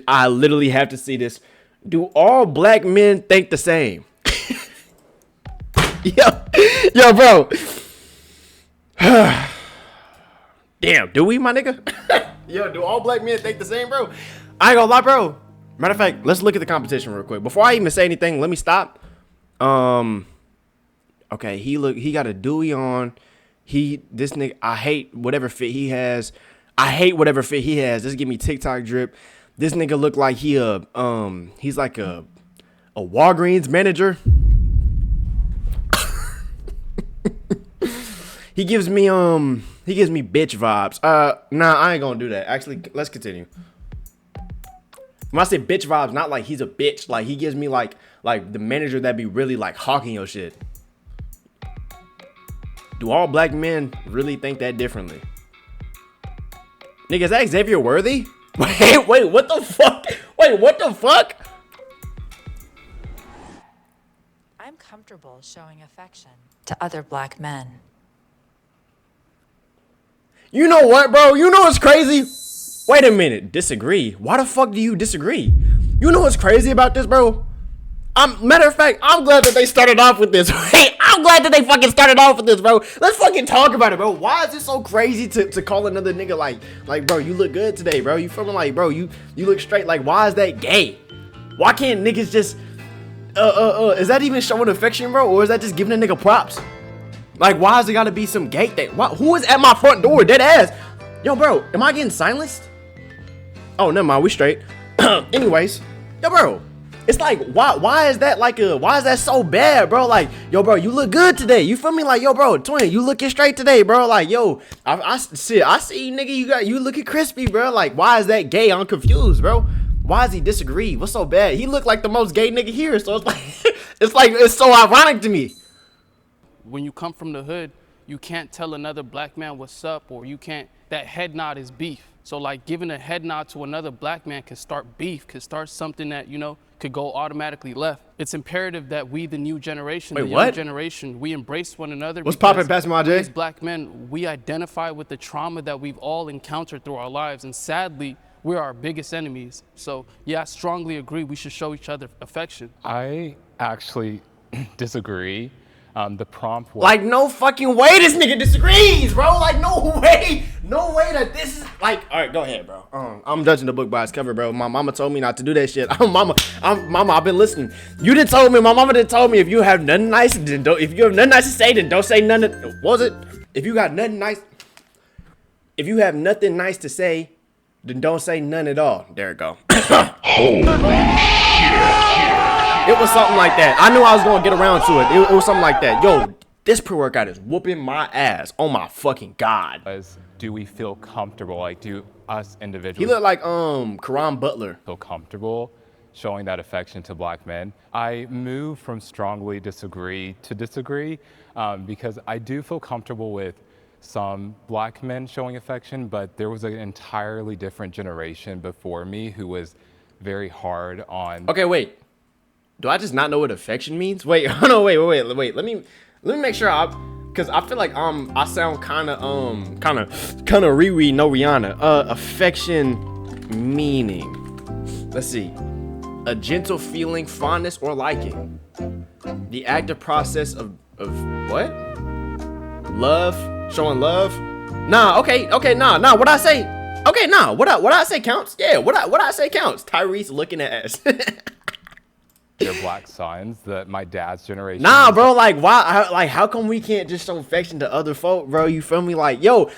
I literally have to see this. Do all black men think the same? Yo, bro. Damn, do we, my nigga? Yo, do all black men think the same, bro? I ain't gonna lie, bro. Matter of fact, let's look at the competition real quick. Before I even say anything, let me stop. Okay, he got a Dewey on. This nigga, I hate whatever fit he has. This give me TikTok drip. This nigga look like he's like a Walgreens manager. He gives me bitch vibes. Nah, I ain't gonna do that. Actually, let's continue. When I say bitch vibes, not like he's a bitch. Like he gives me like the manager that be really like hawking your shit. Do all black men really think that differently? Nigga, is that Xavier Worthy? Wait, what the fuck? Wait, what the fuck? I'm comfortable showing affection to other black men. You know what, bro? You know what's crazy? Wait a minute. Disagree? Why the fuck do you disagree? You know what's crazy about this, bro? Matter of fact, I'm glad that they started off with this. I'm glad that they fucking started off with this, bro. Let's fucking talk about it, bro. Why is it so crazy to call another nigga like, bro, you look good today, bro. You feeling like, bro, you look straight. Like, why is that gay? Why can't niggas just, is that even showing affection, bro? Or is that just giving a nigga props? Like, why is it gotta be some gay thing? Who is at my front door, dead ass? Yo, bro, am I getting silenced? Oh, never mind, we straight. Anyways, yo, bro. It's like, why is that why is that so bad, bro? Like, yo, bro, you look good today. You feel me? Like, yo, bro, twin, you looking straight today, bro. Like, yo, I see, nigga, you looking crispy, bro. Like, why is that gay? I'm confused, bro. Why does he disagree? What's so bad? He looked like the most gay nigga here, so it's like, it's so ironic to me. When you come from the hood, you can't tell another black man what's up, or you can't, that head nod is beef. So like giving a head nod to another black man could start beef, could start something that, you know, could go automatically left. It's imperative that we, the new generation, young generation, we embrace one another. What's poppin', Pastor Majay? As black men, we identify with the trauma that we've all encountered through our lives, and sadly, we're our biggest enemies. So yeah, I strongly agree we should show each other affection. I actually disagree. The prompt was like, no fucking way this nigga disagrees, bro. Like, no way that this is like. All right, go ahead, bro. I'm judging the book by its cover, bro. My mama told me not to do that shit. Mama, I've been listening. You didn't told me. My mama didn't told me if you have nothing nice, then don't. If you have nothing nice to say, then don't say nothing. What was it? If you got nothing nice, if you have nothing nice to say, then don't say none at all. There it go. Holy shit. It was something like that. I knew I was going to get around to it. It was something like that. Yo, this pre-workout is whooping my ass. Oh my fucking God. Do we feel comfortable? Like, do us individuals... He looked like Karan Butler. ...feel comfortable showing that affection to black men? I move from strongly disagree to disagree because I do feel comfortable with some black men showing affection, but there was an entirely different generation before me who was very hard on... Okay, wait. Do I just not know what affection means? Wait, hold on, wait. Let me make sure cause I feel like I sound kind of Riri no Rihanna. Affection meaning. Let's see. A gentle feeling, fondness, or liking. The active process of what? Love, showing love. Nah, okay, nah. What I say? Okay, nah. What I say counts. Yeah, what I say counts. Tyrese looking at ass. They're black signs that my dad's generation. Nah, bro, like why? Like how come we can't just show affection to other folk, bro? You feel me? Like, yo,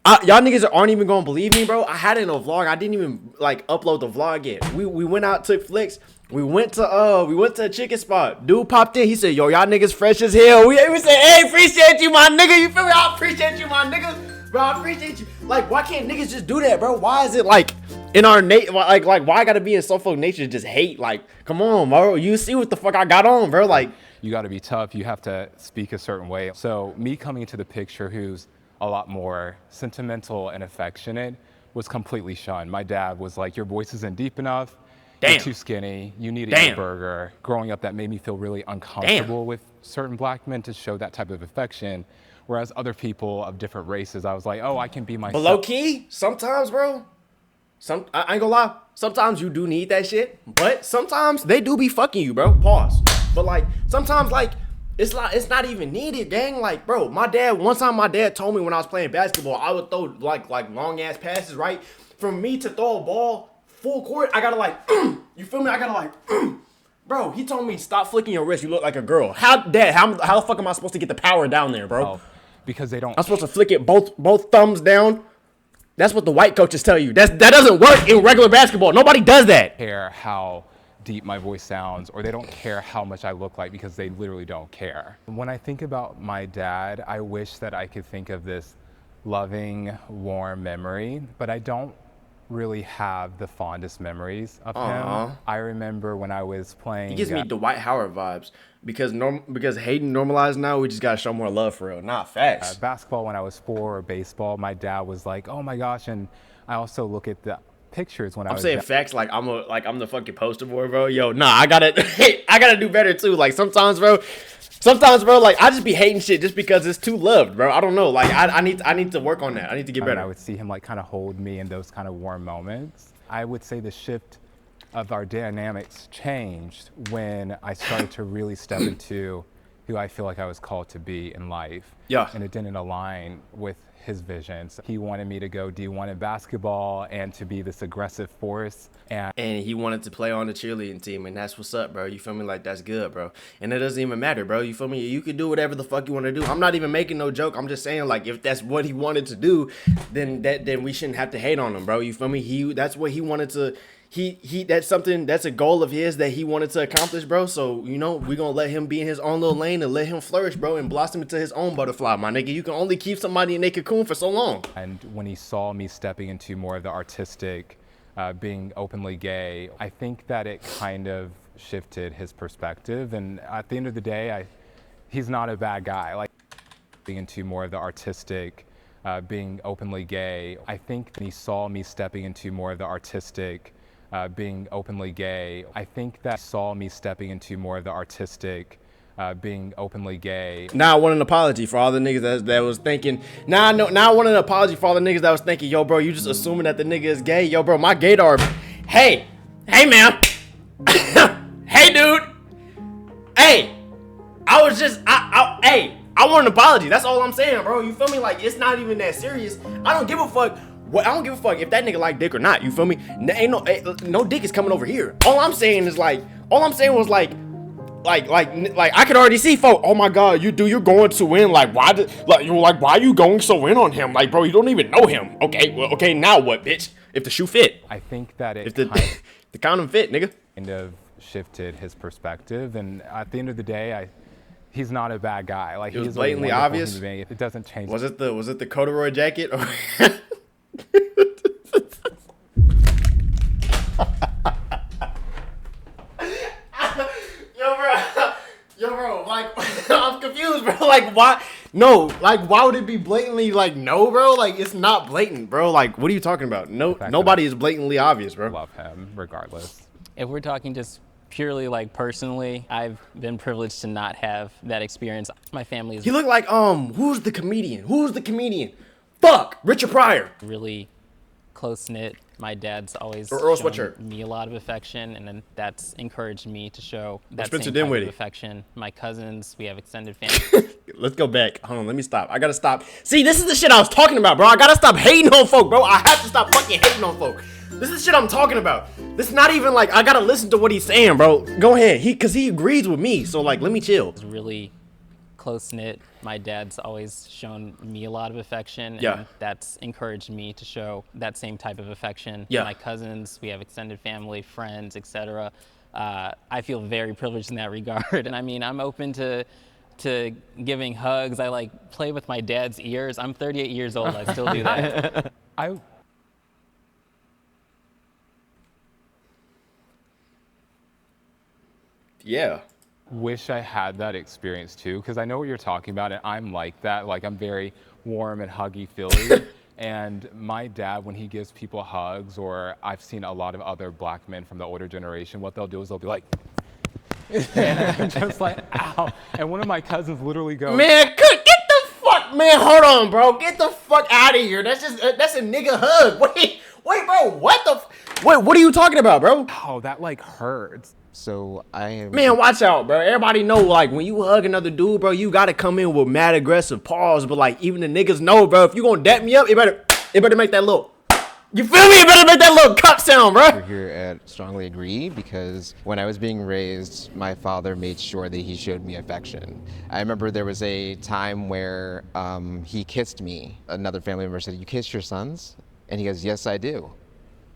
y'all niggas aren't even gonna believe me, bro. I had it in a vlog. I didn't even like upload the vlog yet. We went out, took flicks. We went to a chicken spot. Dude popped in. He said, "Yo, y'all niggas fresh as hell." We said, "Hey, appreciate you, my nigga." You feel me? I appreciate you, my nigga. Bro, I appreciate you. Like, why can't niggas just do that, bro? Why is it like in our like why I gotta be in so folk nature to just hate? Like, come on, bro. You see what the fuck I got on, bro? Like, you gotta be tough. You have to speak a certain way. So me coming into the picture who's a lot more sentimental and affectionate was completely shunned. My dad was like, your voice isn't deep enough. Damn. You're too skinny. You need to eat a burger. Growing up, that made me feel really uncomfortable with certain black men to show that type of affection. Whereas other people of different races, I was like, oh, I can be myself. But low key, sometimes, bro, I ain't gonna lie. Sometimes you do need that shit, but sometimes they do be fucking you, bro. Pause. But like sometimes like it's not even needed, gang. Like, bro, one time my dad told me when I was playing basketball, I would throw like long ass passes, right? For me to throw a ball full court, I gotta like, you feel me? I gotta like, bro. He told me stop flicking your wrist. You look like a girl. How the fuck am I supposed to get the power down there, bro? Oh, because they don't. I'm supposed to flick it both thumbs down. That's what the white coaches tell you. That doesn't work in regular basketball. Nobody does that. Care how deep my voice sounds, or they don't care how much I look like, because they literally don't care. When I think about my dad, I wish that I could think of this loving, warm memory, but I don't really have the fondest memories of him. I remember when I was playing. He gives me Dwight Howard vibes because Hayden normalized now. We just gotta show more love for real. Not facts. Basketball when I was 4, or baseball. My dad was like, "Oh my gosh!" And I also look at the pictures when I was. I'm saying facts like I'm the fucking poster boy, bro. Yo, nah, I gotta do better too. Like sometimes, bro, like I just be hating shit just because it's too loved, bro. I don't know. Like I need to work on that. I need to get better. I would see him like kind of hold me in those kind of warm moments. I would say the shift of our dynamics changed when I started to really step into who I feel like I was called to be in life. Yeah. And it didn't align with his visions. He wanted me to go D1 in basketball and to be this aggressive force. And he wanted to play on the cheerleading team, and that's what's up, bro. You feel me? Like, that's good, bro. And it doesn't even matter, bro. You feel me? You can do whatever the fuck you want to do. I'm not even making no joke. I'm just saying, like, if that's what he wanted to do, then we shouldn't have to hate on him, bro. You feel me? That's what he wanted to. That's a goal of his that he wanted to accomplish, bro. So, you know, we're gonna let him be in his own little lane and let him flourish, bro, and blossom into his own butterfly, my nigga. You can only keep somebody in their cocoon for so long. And when he saw me stepping into more of the artistic, being openly gay, I think that it kind of shifted his perspective. And at the end of the day, he's not a bad guy. Like, being into more of the artistic, being openly gay, I think he saw me stepping into more of the artistic, being openly gay. I think that saw me stepping into more of the artistic, being openly gay. Now I want an apology for all the niggas that was thinking. Now I want an apology for all the niggas that was thinking, yo, bro, you just assuming that the nigga is gay. Yo, bro, my gaydar. Hey, man. Hey, dude. Hey, I was just, hey, I want an apology. That's all I'm saying, bro. You feel me? Like, it's not even that serious. I don't give a fuck. I don't give a fuck if that nigga like dick or not. You feel me? Ain't no dick is coming over here. All I'm saying was like I could already see folk. Oh my god, you're going to win. Like why are you going so in on him? Like, bro, you don't even know him. Okay, well, okay, now what, bitch? If the shoe fit. I think that if the condom fit, nigga. Kind of shifted his perspective, and at the end of the day, he's not a bad guy. Like, it was blatantly obvious. It doesn't change. Was it the corduroy jacket? Yo, bro, like, I'm confused, bro. Like, why? No, like, why would it be blatantly, like, no, bro? Like, it's not blatant, bro. Like, what are you talking about? No, nobody is blatantly obvious, bro. Love him, regardless. If we're talking just purely, like, personally, I've been privileged to not have that experience. My family is... He looked like, who's the comedian? Fuck, Richard Pryor. Really close-knit. My dad's always shown me a lot of affection, and then that's encouraged me to show that Spencer same type Dinwiddie. of affection. My cousins, we have extended family. Let's go back. Hold on, let me stop. I gotta stop. See, this is the shit I was talking about, bro. I gotta stop hating on folk, bro. I have to stop fucking hating on folk. This is the shit I'm talking about. This is not even like I gotta listen to what he's saying, bro. Go ahead. Cause he agrees with me. So like, let me chill. It's really close-knit. My dad's always shown me a lot of affection, Yeah. and that's encouraged me to show that same type of affection. Yeah. My cousins, we have extended family, friends, etc. I feel very privileged in that regard. And I mean, I'm open to giving hugs. I like play with my dad's ears. I'm 38 years old. I still do that. Yeah. Wish I had that experience too, because I know what you're talking about, and I'm like that. Like, I'm very warm and huggy-feely. And my dad, when he gives people hugs, or I've seen a lot of other black men from the older generation, what they'll do is they'll be like, and I'm just like, ow. And one of my cousins literally goes, Man, get the fuck, man, hold on, bro. Get the fuck out of here. That's a nigga hug. Wait, bro, what the? Wait, what are you talking about, bro? Oh, that like hurts. So I am. Man, watch out, bro. Everybody know, like, when you hug another dude, bro, you gotta come in with mad aggressive pause. But like, even the niggas know, bro. If you gonna dap me up, it better make that little. You feel me? It better make that little cup sound, bro. We're here at Strongly Agree because when I was being raised, my father made sure that he showed me affection. I remember there was a time where he kissed me. Another family member said, "You kiss your sons?" And he goes, "Yes, I do."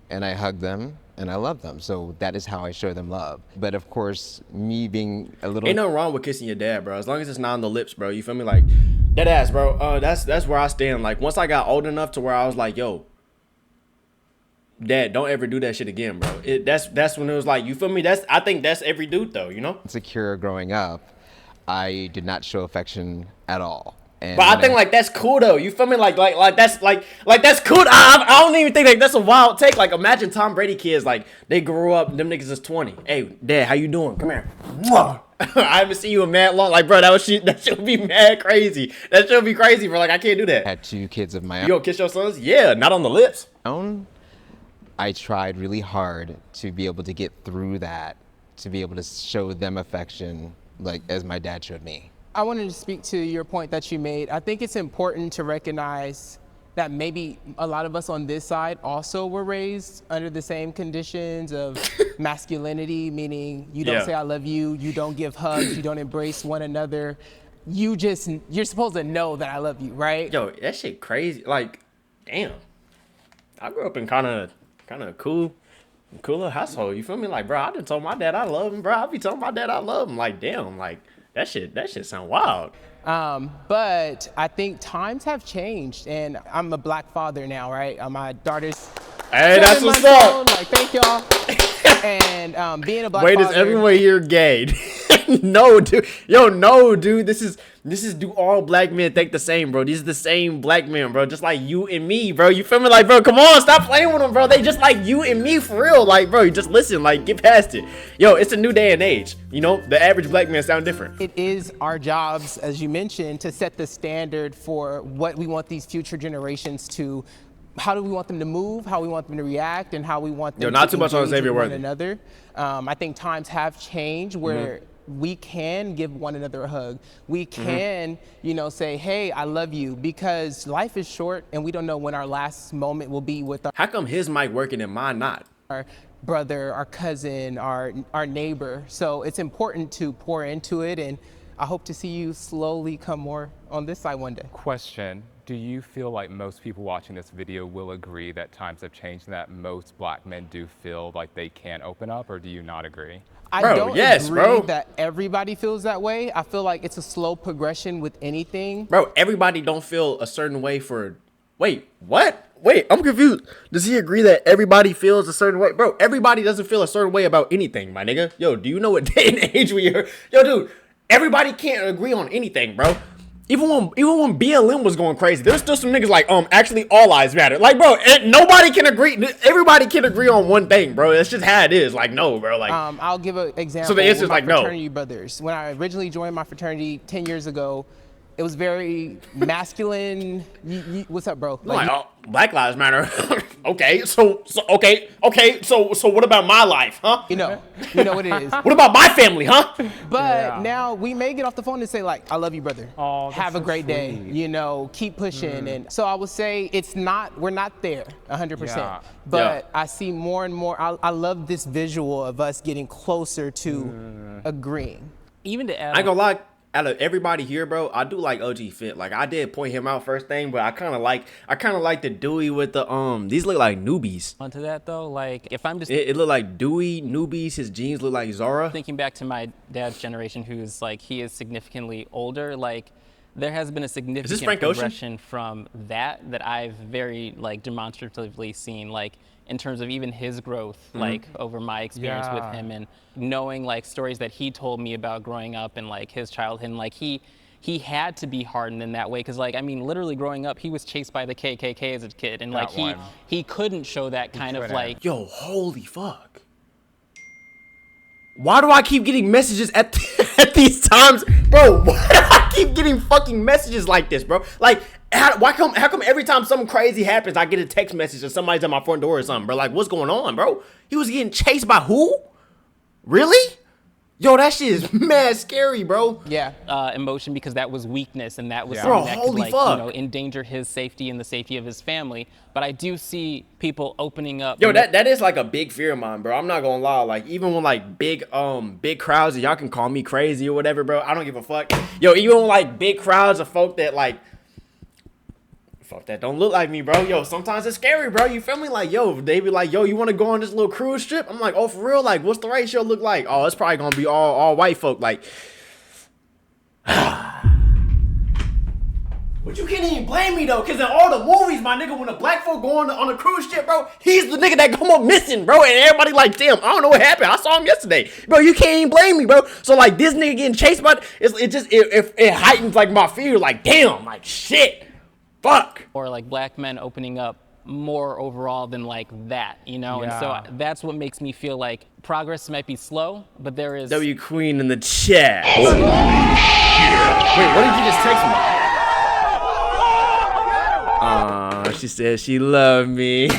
And I hug them and I love them. So that is how I show them love. But of course, me being a little... Ain't nothing wrong with kissing your dad, bro. As long as it's not on the lips, bro. You feel me? Like, that ass, bro. That's where I stand. Like, once I got old enough to where I was like, yo, Dad, don't ever do that shit again, bro. That's when it was like, you feel me? I think that's every dude, though, you know? Insecure growing up, I did not show affection at all. And but I think like that's cool though. You feel me? Like that's that's cool. I don't even think like that's a wild take. Like imagine Tom Brady kids, like they grew up, them niggas is 20. Hey, Dad, how you doing? Come here. Mwah. I haven't seen you in mad long. Like, bro, that should be mad crazy. That should be crazy, bro. Like I can't do that. I had 2 kids of my You gonna kiss your sons? Yeah, not on the lips. own. I tried really hard to be able to get through that, to be able to show them affection, like as my dad showed me. I wanted to speak to your point that you made. I think it's important to recognize that maybe a lot of us on this side also were raised under the same conditions of masculinity, meaning you don't say I love you, you don't give hugs, you don't embrace one another. You're supposed to know that I love you, right? Yo, that shit crazy. Like, damn. I grew up in kind of cool little household. You feel me? Like, bro, I done told my dad I love him, bro. I be telling my dad I love him. Like, damn, like that shit sound wild. But I think times have changed, and I'm a black father now, right? My daughter's Hey, that's 7 what's months up. old, like, thank y'all. And being a black Wait, father. is everyone here gay? No, dude. Yo, no, dude. This is do all black men think the same, bro? These are the same black men, bro. Just like you and me, bro. You feel me? Like, bro, come on, stop playing with them, bro. They just like you and me for real. Like, bro, you just listen, like, get past it. Yo, it's a new day and age. You know, the average black man sound different. It is our jobs, as you mentioned, to set the standard for what we want these future generations to, how do we want them to move, how we want them to react, and how we want them not to too much on engage Xavier with one Worthy. another. I think times have changed where we can give one another a hug. We can, say, hey, I love you, because life is short and we don't know when our last moment will be with How come his mic working and mine not? our brother, our cousin, our neighbor. So it's important to pour into it, and I hope to see you slowly come more on this side one day. Question, do you feel like most people watching this video will agree that times have changed and that most black men do feel like they can open up, or do you not agree? I Bro, don't yes, agree bro. that everybody feels that way. I feel like it's a slow progression with anything. Bro, everybody don't feel a certain way for... Wait, what? Wait, I'm confused. Does he agree that everybody feels a certain way? Bro, everybody doesn't feel a certain way about anything, my nigga. Yo, do you know what day and age we are? Yo, dude, everybody can't agree on anything, bro. Even when BLM was going crazy, there's still some niggas like, actually all lives matter. Like, bro, nobody can agree. Everybody can agree on one thing, bro. That's just how it is. Like, no, bro. Like, I'll give an example. So the answer is with my like, no. fraternity brothers. When I originally joined my fraternity 10 years ago, it was very masculine. What's up, bro? like, Black Lives Matter. Okay, so what about my life, huh? you know what it is. What about my family, huh? But now we may get off the phone and say, like, I love you, brother. Oh, that's Have a so great day. sweet. Keep pushing. And so I would say we're not there 100%. Yeah. But I see more and more. I love this visual of us getting closer to agreeing. Even to add I ain't gonna lie, out of everybody here, bro, I do like OG Fit. Like, I did point him out first thing, but I kind of like the Dewey with the these look like newbies. onto that though, like if I'm just It look like Dewey newbies. His jeans look like Zara. thinking back to my dad's generation, who's like, he is significantly older, like there has been a significant Frank Ocean? progression from that I've very like demonstratively seen, like in terms of even his growth, like over my experience with Yeah. him, and knowing like stories that he told me about growing up and like his childhood, and like he had to be hardened in that way, because like, I mean, literally growing up, he was chased by the KKK as a kid, and like That one. he couldn't show that kind of couldn't. like Yo, holy fuck. Why do I keep getting messages at these times? Bro, why do I keep getting fucking messages like this, bro? Like, How come every time something crazy happens, I get a text message or somebody's at my front door or something, bro? Like, what's going on, bro? He was getting chased by who? Really? Yo, that shit is mad scary, bro. Yeah. Emotion because that was weakness and that was Bro, something that could holy like, fuck. you know, endanger his safety and the safety of his family. But I do see people opening up. Yo, that is like a big fear of mine, bro. I'm not gonna lie. Like, even when like big crowds, y'all can call me crazy or whatever, bro. I don't give a fuck. Yo, even when like big crowds of folk that like fuck that don't look like me, bro. Yo, sometimes it's scary, bro. You feel me? Like, yo, they be like, yo, you want to go on this little cruise trip? I'm like, oh, for real? Like, what's the ratio look like? Oh, it's probably gonna be all white folk. Like, but you can't even blame me though, cause in all the movies, my nigga, when a black folk go on a cruise ship, bro, he's the nigga that come up missing, bro, and everybody like, damn, I don't know what happened. I saw him yesterday, bro. You can't even blame me, bro. So like this nigga getting chased by it heightens like my fear, like damn, like shit. Fuck. Or like black men opening up more overall than like that, you know? And so that's what makes me feel like progress might be slow, but there is... W Queen in the chat. Wait, what did you just text me? She said she loved me.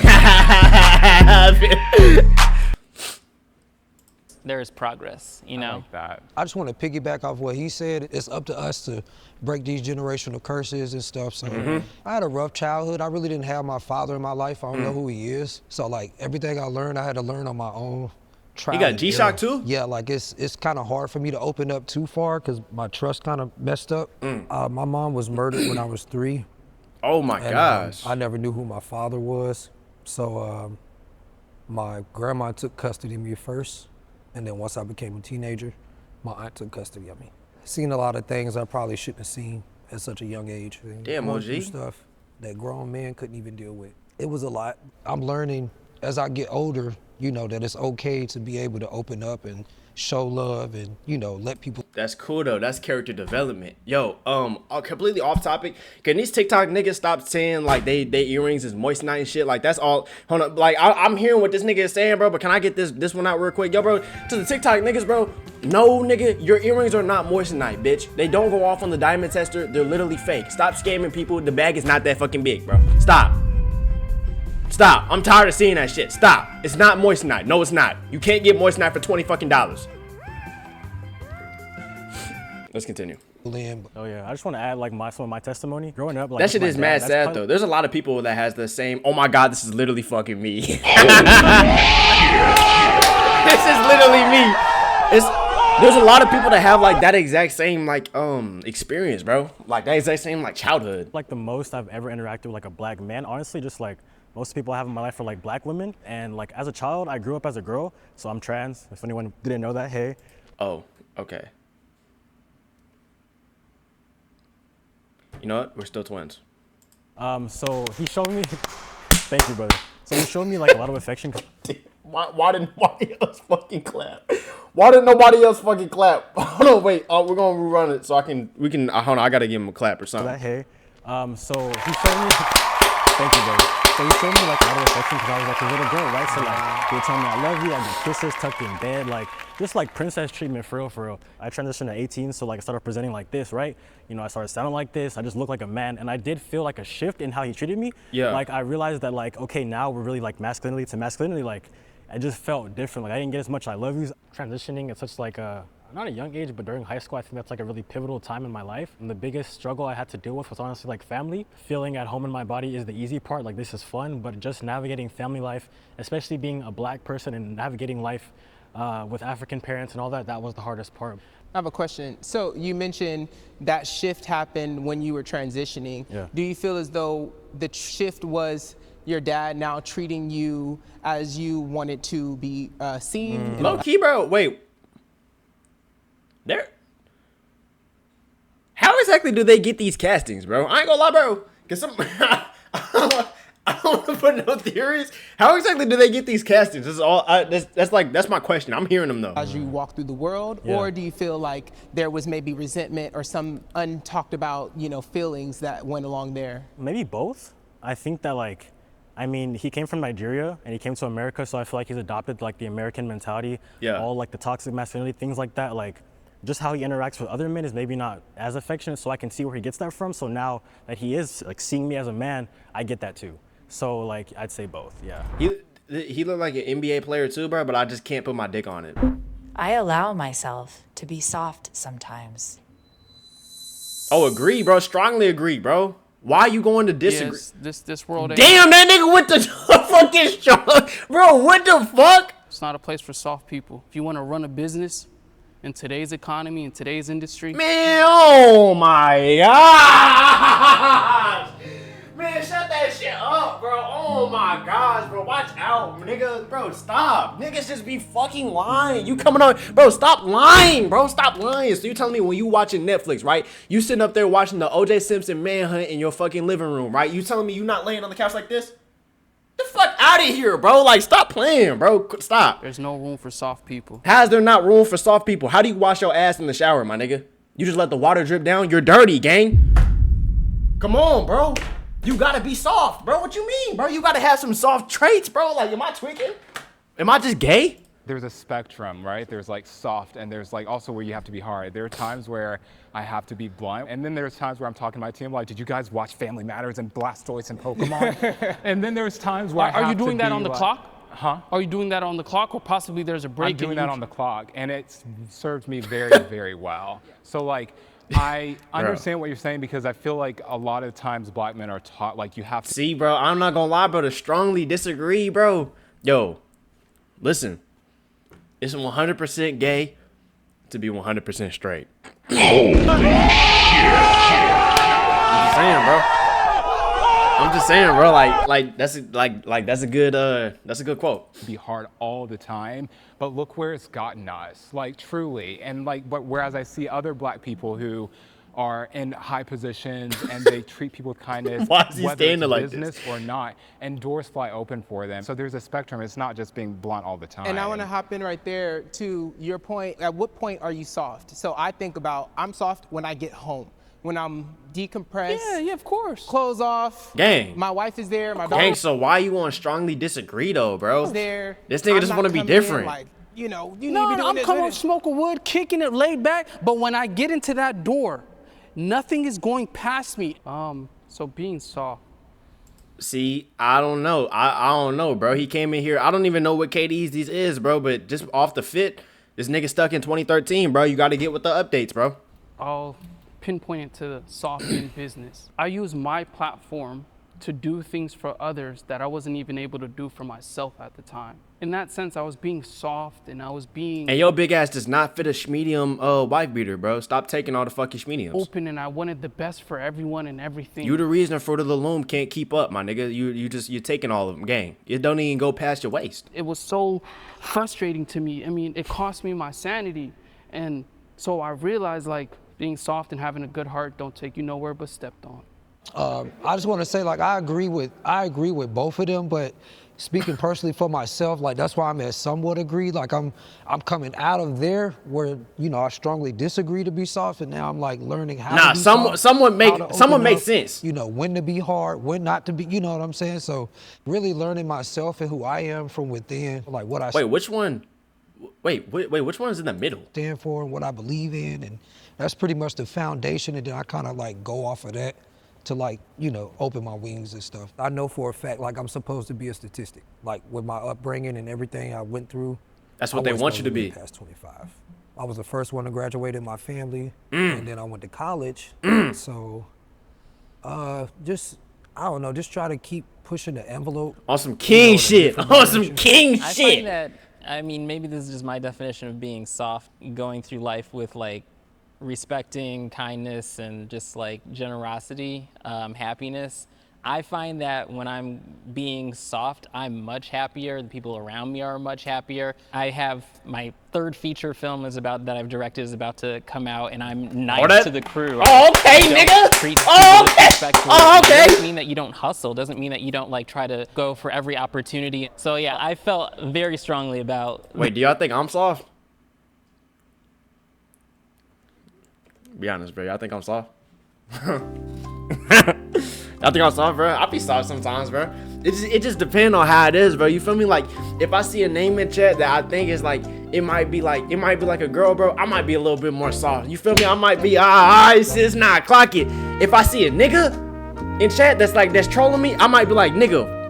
There is progress, you know? I like that. I just want to piggyback off what he said. It's up to us to break these generational curses and stuff. So I had a rough childhood. I really didn't have my father in my life. I don't know who he is. So like everything I learned, I had to learn on my own. You got G-Shock too? Yeah, like it's kind of hard for me to open up too far because my trust kind of messed up. My mom was murdered when I was 3. Oh my gosh. I never knew who my father was. So my grandma took custody of me first. And then once I became a teenager, my aunt took custody of me. Seen a lot of things I probably shouldn't have seen at such a young age. Damn, Going through OG. stuff that grown men couldn't even deal with. It was a lot. I'm learning as I get older, you know, that it's okay to be able to open up and show love and, you know, let people. That's cool though. That's character development. Yo, completely off topic. Can these TikTok niggas stop saying like they earrings is moissanite and shit? Like that's all. Hold on. Like I'm hearing what this nigga is saying, bro. But can I get this one out real quick, yo, bro? To the TikTok niggas, bro. No, nigga, your earrings are not moissanite, bitch. They don't go off on the diamond tester. They're literally fake. Stop scamming people. The bag is not that fucking big, bro. Stop. Stop. I'm tired of seeing that shit. Stop. It's not moissanite. No, it's not. You can't get moissanite for $20 fucking. Let's continue. Oh yeah, I just want to add like some of my testimony. Growing up, like That shit my is dad, mad that's sad probably- though. There's a lot of people that has the same. Oh my god, this is literally fucking me. This is literally me. There's a lot of people that have like that exact same like experience, bro. Like that exact same like childhood. Like the most I've ever interacted with like a black man. Honestly, just like most people I have in my life are like black women. And like as a child, I grew up as a girl, so I'm trans. If anyone didn't know that, hey. Oh, okay. You know what? We're still twins. So he showed me. Thank you, brother. So he showed me like a lot of affection. Why didn't nobody else fucking clap? Why didn't nobody else fucking clap? Hold on, wait. We're gonna rerun it so we can. Hold on, I gotta give him a clap or something. That hey. So he showed me. Thank you, brother. So he showed me like a lot of affection because I was like a little girl, right? So like he would tell me I love you, I'd get kisses tucked in bed, like just like princess treatment for real, for real. I transitioned at 18, so like I started presenting like this, right? You know, I started sounding like this. I just looked like a man, and I did feel like a shift in how he treated me. Yeah. Like I realized that like okay, now we're really like masculinity to masculinity. Like I just felt different. Like I didn't get as much I love yous. Transitioning at such like a not a young age, but during high school, I think that's like a really pivotal time in my life. And the biggest struggle I had to deal with was honestly like family. Feeling at home in my body is the easy part, like this is fun, but just navigating family life, especially being a black person and navigating life with African parents and all that, that was the hardest part. I have a question. So you mentioned that shift happened when you were transitioning. Yeah. Do you feel as though the shift was your dad now treating you as you wanted to be seen? Low key, bro. Wait. How exactly do they get these castings, bro? I ain't gonna lie, bro. Cause I don't want to put no theories. How exactly do they get these castings? This is all. That's my question. I'm hearing them though. As you walk through the world, Yeah. or do you feel like there was maybe resentment or some untalked about, you know, feelings that went along there? Maybe both. I think that like, I mean, he came from Nigeria and he came to America, so I feel like he's adopted like the American mentality. Yeah. All like the toxic masculinity, things like that. Like, just how he interacts with other men is maybe not as affectionate, so I can see where he gets that from. So now that he is like seeing me as a man, I get that too. So like I'd say both, yeah. He looked like an NBA player too, bro, but I just can't put my dick on it. I allow myself to be soft sometimes. Oh, agree, bro. Strongly agree, bro. Why are you going to disagree? Yes, this world ain't. Damn, that nigga with the fucking strong. Bro, what the fuck? It's not a place for soft people. If you want to run a business in today's economy, in today's industry. Man, oh my gosh. Man, shut that shit up, bro. Oh my gosh, bro. Watch out, nigga. Bro, stop. Niggas just be fucking lying. You coming on. Bro, stop lying, bro. Stop lying. So you telling me when you watching Netflix, right? You sitting up there watching the O.J. Simpson manhunt in your fucking living room, right? You telling me you not laying on the couch like this? The fuck out of here, bro. Like, stop playing, bro. Stop. There's no room for soft people. How is there not room for soft people? How do you wash your ass in the shower, my nigga? You just let the water drip down? You're dirty, gang. Come on, bro. You gotta be soft, bro. What you mean, bro? You gotta have some soft traits, bro. Like, am I tweaking? Am I just gay? There's a spectrum, right? There's like soft, and there's like also where you have to be hard. There are times where I have to be blunt, and then there's times where I'm talking to my team like, did you guys watch Family Matters and Blastoise and Pokemon? And then there's times where Are you doing that on the clock? Huh? Are you doing that on the clock, or possibly there's a break? I'm doing that on the clock, and it's served me very, very well. So like, I understand what you're saying, because I feel like a lot of times black men are taught like you have to. See, bro, I'm not gonna lie, bro. To strongly disagree, bro. Yo, listen. It's 100% gay to be 100% straight. I'm just saying, bro. I'm just saying, bro. Like that's a good quote. Be hard all the time, but look where it's gotten us, like truly. And like, but whereas I see other black people who are in high positions and they treat people with kindness, Why is he whether standing it's like business this? or not, and doors fly open for them. So there's a spectrum. It's not just being blunt all the time. And I want to hop in right there to your point. At what point are you soft? So I think about, I'm soft when I get home. When I'm decompressed. Yeah, of course. Clothes off. Gang. My wife is there. My Gang, dog so why you want to strongly disagree though, bro? is there. This nigga I'm just not want to be coming in different. Like, you know, you need No, to be doing I'm this, coming this. smoking wood, kicking it, laid back. But when I get into that door, nothing is going past me. So being soft. See, I don't know. I don't know, bro. He came in here. I don't even know what KD's these is, bro. But just off the fit, this nigga stuck in 2013, bro. You got to get with the updates, bro. I'll pinpoint it to the soft in business. I use my platform to do things for others that I wasn't even able to do for myself at the time. In that sense, I was being soft and I was being And your big ass does not fit a schmedium wife beater, bro. Stop taking all the fucking schmediums. open, and I wanted the best for everyone and everything. You the reason Fruit of the Loom can't keep up, my nigga. You're taking all of them, gang. It don't even go past your waist. It was so frustrating to me. I mean, it cost me my sanity. And so I realized, like, being soft and having a good heart don't take you nowhere but stepped on. I just want to say, like, I agree with both of them, but speaking personally for myself, like, that's why I'm at somewhat agree. Like, I'm coming out of there where, you know, I strongly disagree to be soft, and now I'm like learning how to be soft, someone open makes up, sense. You know, when to be hard, when not to be, you know what I'm saying? So really learning myself and who I am from within, like what I Wait, which one? Wait, which one is in the middle? stand for and what I believe in, and that's pretty much the foundation, and then I kind of like go off of that to, like, you know, open my wings and stuff. I know for a fact, like, I'm supposed to be a statistic. Like, with my upbringing and everything I went through. That's what they want you to be. Past 25. I was the first one to graduate in my family, and then I went to college. So, just, I don't know, just try to keep pushing the envelope. On some king shit. On some king I shit. find that, I mean, maybe this is just my definition of being soft, going through life with like respecting, kindness, and just like generosity, happiness. I find that when I'm being soft, I'm much happier. The people around me are much happier. I have my third feature film that I've directed is about to come out, and I'm nice to the crew. Oh, okay, nigga. Oh, okay. Oh, okay. It doesn't mean that you don't hustle. Doesn't mean that you don't like try to go for every opportunity. So yeah, I felt very strongly about. Wait, do y'all think I'm soft? Be honest, bro. Y'all think I'm soft? I think I'm soft, bro. I be soft sometimes, bro. It just depends on how it is, bro. You feel me? Like, if I see a name in chat that I think is like it might be like a girl, bro. I might be a little bit more soft. You feel me? I might be alright, sis, nah, clock it. If I see a nigga in chat that's trolling me, I might be like, nigga,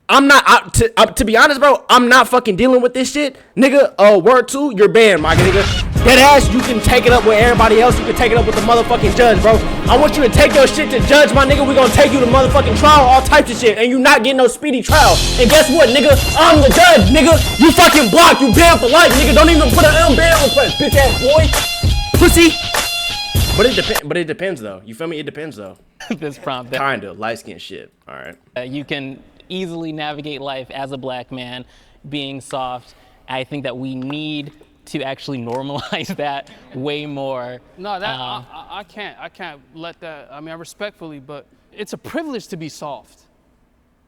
I'm not to be honest, bro. I'm not fucking dealing with this shit, nigga. Word 2, you're banned, my nigga. Dead ass, you can take it up with everybody else. You can take it up with the motherfucking judge, bro. I want you to take your shit to judge, my nigga. We gonna take you to motherfucking trial, all types of shit, and you not getting no speedy trial. And guess what, nigga? I'm the judge, nigga. You fucking blocked. You banned for life, nigga. Don't even put an ban request, bitch ass boy, pussy. But it depends though. You feel me? It depends though. This prompt. Kinda light skin shit. All right. You can easily navigate life as a black man, being soft. I think that we need to actually normalize that way more. No, that I can't let that. I mean, I respectfully, but it's a privilege to be soft.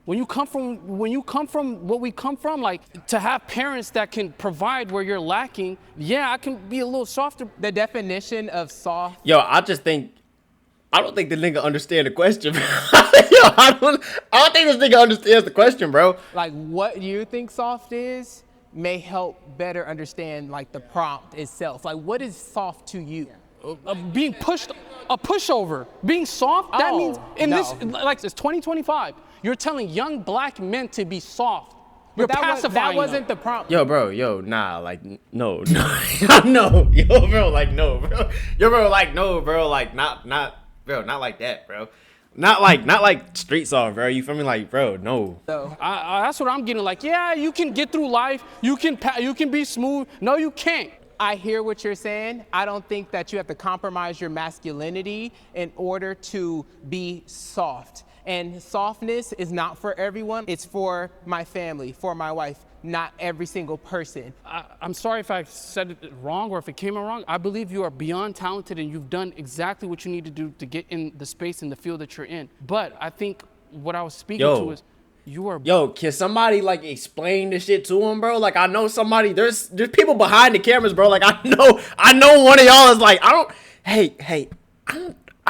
When you come from what we come from, like to have parents that can provide where you're lacking, yeah, I can be a little softer. The definition of soft. Yo, I don't think the nigga understand the question. Yo, I don't think this nigga understands the question, bro. Like what you think soft is may help better understand like the prompt itself. Like what is soft to you? Being pushed, a pushover. Being soft, that means this, like it's 2025. You're telling young black men to be soft. You're pacifying that wasn't the prompt. Yo, bro, nah, like, no, no, yo, bro, like, no, bro, yo, bro, like, no, bro, like, not, bro, not like that, bro, not like street soft, bro. You feel me, like, bro, no. So that's what I'm getting. Like, yeah, you can get through life. You can be smooth. No, you can't. I hear what you're saying. I don't think that you have to compromise your masculinity in order to be soft. And softness is not for everyone. It's for my family, for my wife, not every single person. I'm sorry if I said it wrong or if it came out wrong. I believe you are beyond talented and you've done exactly what you need to do to get in the space and the field that you're in. But I think what I was speaking to is you are. Yo, can somebody like explain this shit to him, bro? Like I know somebody. There's people behind the cameras, bro. Like I know one of y'all is like I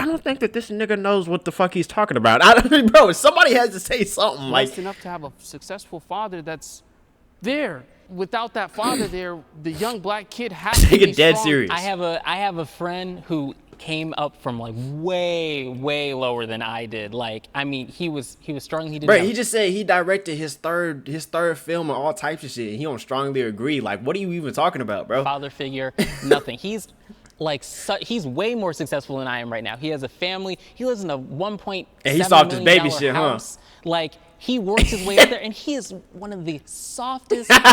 don't think that this nigga knows what the fuck he's talking about. Bro, somebody has to say something. Like enough to have a successful father that's there. Without that father there, the young black kid has to be dead strong. serious. I have a friend who came up from like way lower than I did. Like, I mean, he was strong. He didn't. Bro, he just said he directed his third film and all types of shit. He don't strongly agree. Like, what are you even talking about, bro? Father figure, nothing. He's like he's way more successful than I am right now. He has a family. He lives in a $1.7 and he solved his baby million shit, house. Like he works his way up there, and he is one of the softest people.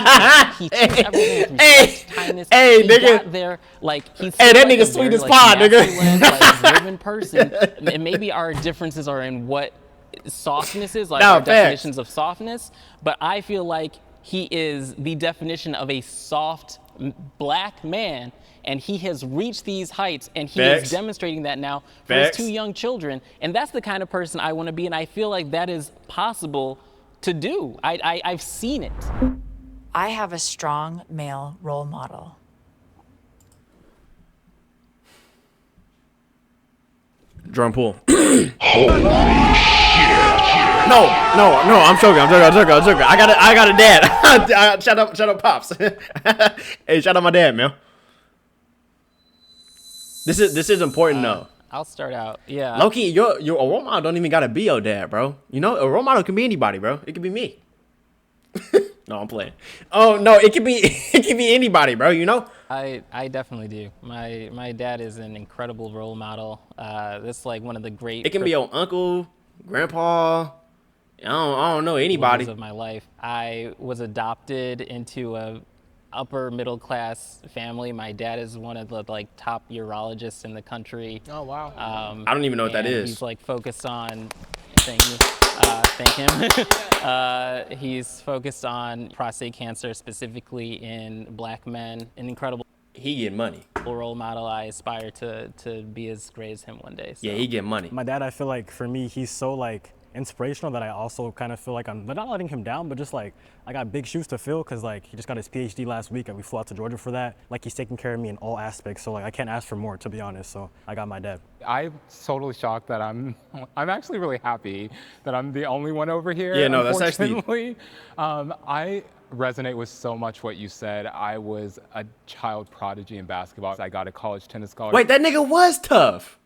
He treats everything with respect, kindness. He nigga. got there like he's. Hey, that nigga sweet as pie, nigga. Like, driven person. And maybe our differences are in what softness is, like our definitions of softness. But I feel like he is the definition of a soft black man. And he has reached these heights, and he is demonstrating that now for his 2 young children. And that's the kind of person I want to be, and I feel like that is possible to do. I've seen it. I have a strong male role model. Drum pull. Holy shit. No, I'm joking. I got a dad. Shout out Pops. Hey, shout out my dad, man. This is important though. I'll start out. Yeah. Low-key, your role model don't even gotta be your dad, bro. You know, a role model can be anybody, bro. It could be me. No, I'm playing. Oh no, it could be anybody, bro. You know. I definitely do. My dad is an incredible role model. This is like one of the great. It can be your uncle, grandpa. I don't know anybody. Of my life. I was adopted into a upper middle class family. My dad is one of the like top urologists in the country. Oh wow. I don't even know what that is. He's like focused on thank him. He's focused on prostate cancer, specifically in black men. An incredible. He get money. Role model. I aspire to be as great as him one day. So. Yeah, he get money. My dad, I feel like for me, he's so like inspirational that I also kind of feel like I'm not letting him down, but just like I got big shoes to fill because like he just got his PhD last week and we flew out to Georgia for that. Like he's taking care of me in all aspects, so like I can't ask for more, to be honest. So I got my dad. I'm totally shocked that I'm actually really happy that I'm the only one over here. Yeah, no, that's actually. I resonate with so much what you said. I was a child prodigy in basketball. I got a college tennis scholarship. Wait, that nigga was tough.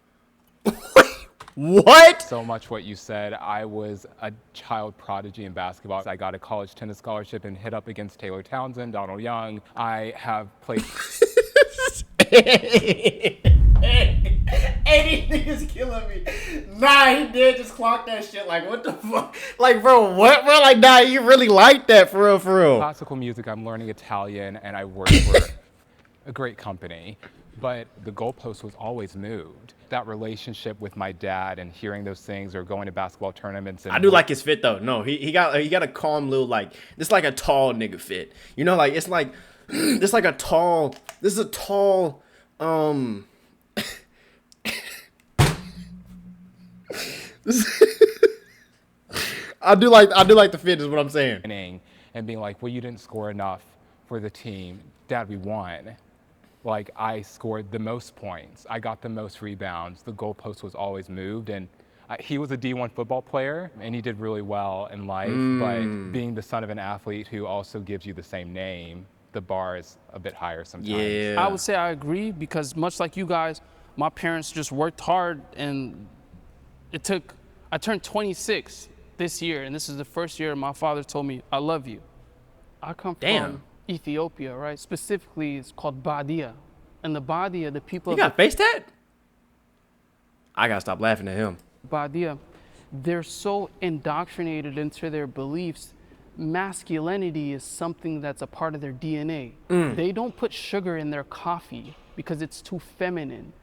What? So much what you said. I was a child prodigy in basketball. I got a college tennis scholarship and hit up against Taylor Townsend, Donald Young. I have played. These niggas killing me. Nah, he did just clock that shit. Like, what the fuck? Like, bro, what, bro? Like, nah, you really like that for real, for real. Classical music. I'm learning Italian, and I work for a great company. But the goalpost was always moved. That relationship with my dad and hearing those things, or going to basketball tournaments. And I do like his fit though. No, he got a calm little, like, it's like a tall nigga fit. You know, like it's like it's like a tall. This is a tall. I do like the fit is what I'm saying. And being like, well, you didn't score enough for the team. Dad, we won. Like, I scored the most points. I got the most rebounds. The goalpost was always moved. And he was a D1 football player, and he did really well in life. But being the son of an athlete who also gives you the same name, the bar is a bit higher sometimes. Yeah. I would say I agree, because much like you guys, my parents just worked hard, and I turned 26 this year, and this is the first year my father told me, I love you. I come from Ethiopia, right? Specifically, it's called Badia. And the Badia, the people You got face tat? I gotta stop laughing at him. Badia, they're so indoctrinated into their beliefs. Masculinity is something that's a part of their DNA. They don't put sugar in their coffee because it's too feminine.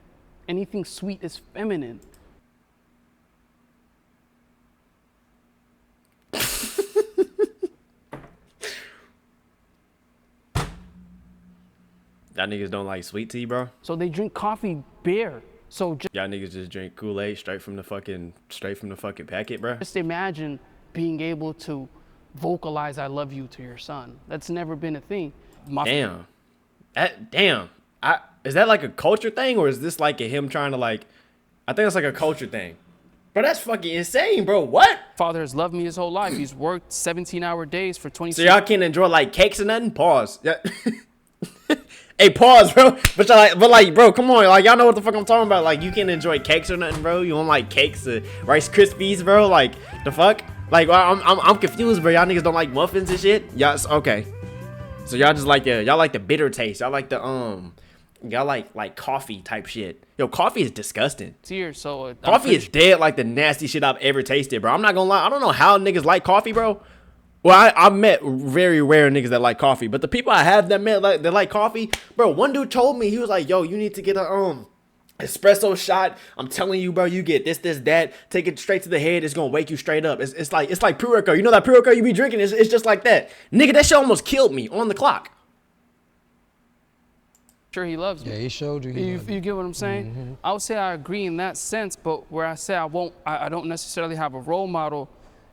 Anything sweet is feminine. Y'all niggas don't like sweet tea, bro? So they drink coffee bare. So Y'all niggas just drink Kool-Aid straight from the fucking packet, bro? just imagine being able to vocalize I love you to your son. That's never been a thing. Damn. Is that like a culture thing, or is this like a him trying to, like, I think it's like a culture thing. Bro, that's fucking insane, bro. What? Father has loved me his whole life. He's worked 17-hour days for 26 So y'all can't enjoy like cakes or nothing? Pause. Yeah. Hey, pause, bro. But like, bro, come on. Like, y'all know what the fuck I'm talking about. Like, you can't enjoy cakes or nothing, bro. You want like cakes or Rice Krispies, bro? Like, the fuck? Like, I'm confused, bro. Y'all niggas don't like muffins and shit? Y'all, okay. So y'all just like y'all like the bitter taste. Y'all like the y'all like coffee type shit. Yo, coffee is disgusting. So coffee is dead like the nasty shit I've ever tasted, bro. I'm not gonna lie. I don't know how niggas like coffee, bro. Well, I've met very rare niggas that like coffee, but the people I have that met that like coffee, bro. One dude told me, he was like, "Yo, you need to get a espresso shot. I'm telling you, bro. You get this, that. Take it straight to the head. It's gonna wake you straight up. It's like pre-workout. You know that pre-workout you be drinking? It's just like that, nigga. That shit almost killed me on the clock. Sure, he loves me. Yeah, he showed you. You get what I'm saying? I would say I agree in that sense, but where I say I don't necessarily have a role model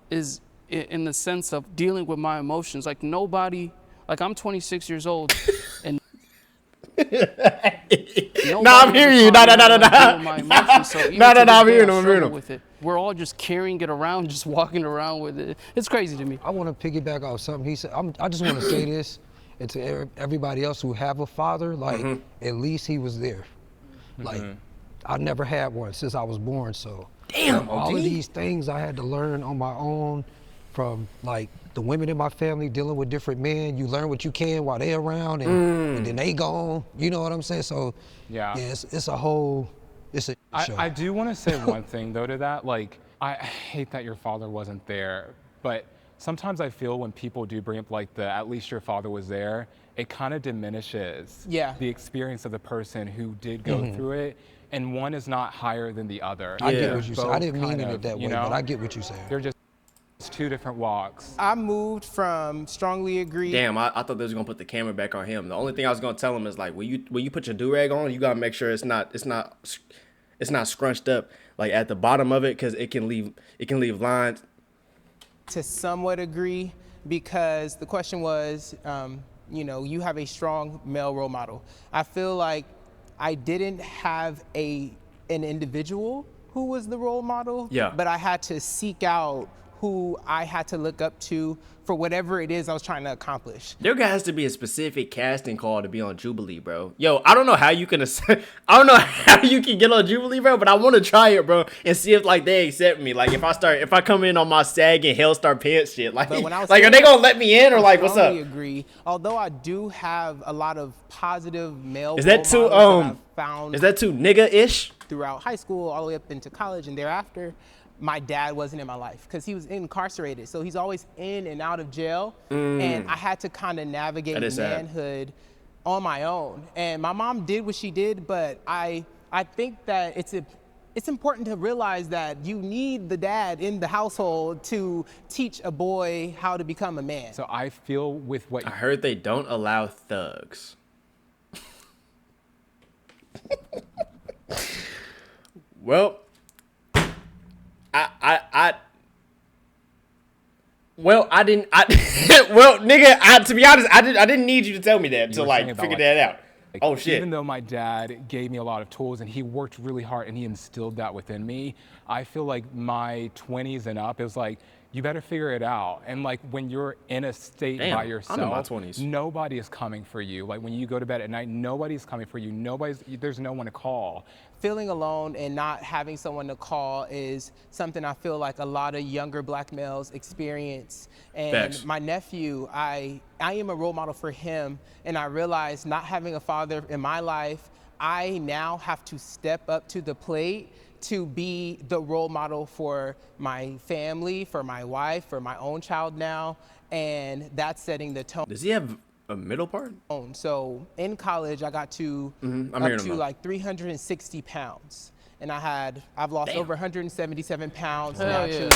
is in the sense of dealing with my emotions. Like nobody, like I'm 26 years old, and I'm hearing you. No. I'm hearing him. With it. We're all just carrying it around, just walking around with it. It's crazy to me. I want to piggyback off something he said. I just want to say this, and to everybody else who have a father, like at least he was there. Like I never had one since I was born, so damn. All of these things I had to learn on my own. From like the women in my family dealing with different men, you learn what you can while they around, and then they gone. You know what I'm saying? So yeah, it's a whole, it's a show. I do want to say one thing though to that. Like I hate that your father wasn't there, but sometimes I feel when people do bring up like the at least your father was there, it kind of diminishes the experience of the person who did go through it. And one is not higher than the other. I get what you said. I didn't mean it that way, but I get what you're saying. They're just two different walks. I moved from strongly agree. Damn, I thought they was gonna put the camera back on him. The only thing I was gonna tell him is like, when you put your do-rag on, you gotta make sure it's not scrunched up like at the bottom of it, because it can leave lines. To somewhat agree, because the question was, you have a strong male role model. I feel like I didn't have an individual who was the role model, but I had to seek out who I had to look up to for whatever it is I was trying to accomplish. There has to be a specific casting call to be on Jubilee, bro. Yo, I don't know how you can I don't know how you can get on Jubilee, bro, but I want to try it, bro, and see if like they accept me. Like if I come in on my sag and Hellstar Pants shit, like But when I was like are they gonna let me in or like what's up? I agree. Although I do have a lot of positive male Is that too role models that I've found is that too nigga-ish? throughout high school all the way up into college and thereafter, my dad wasn't in my life because he was incarcerated. So he's always in and out of jail. And I had to kind of navigate manhood on my own. And my mom did what she did, but I think that it's important to realize that you need the dad in the household to teach a boy how to become a man. So I feel with what I heard they don't allow thugs. Well, well, nigga, to be honest, I didn't need you to tell me that to like figure that out. Like, oh shit. Even though my dad gave me a lot of tools and he worked really hard and he instilled that within me, I feel like my 20s and up is like, you better figure it out. And like when you're in a state by yourself, I'm in my 20s. Nobody is coming for you. Like when you go to bed at night, nobody's coming for you. There's no one to call. Feeling alone and not having someone to call is something I feel like a lot of younger black males experience. And Facts. my nephew, I am a role model for him. And I realized not having a father in my life, I now have to step up to the plate to be the role model for my family, for my wife, for my own child now. And that's setting the tone. Does he have a middle part? So in college, I got to up to like 360 pounds. And I've lost over 177 pounds naturally.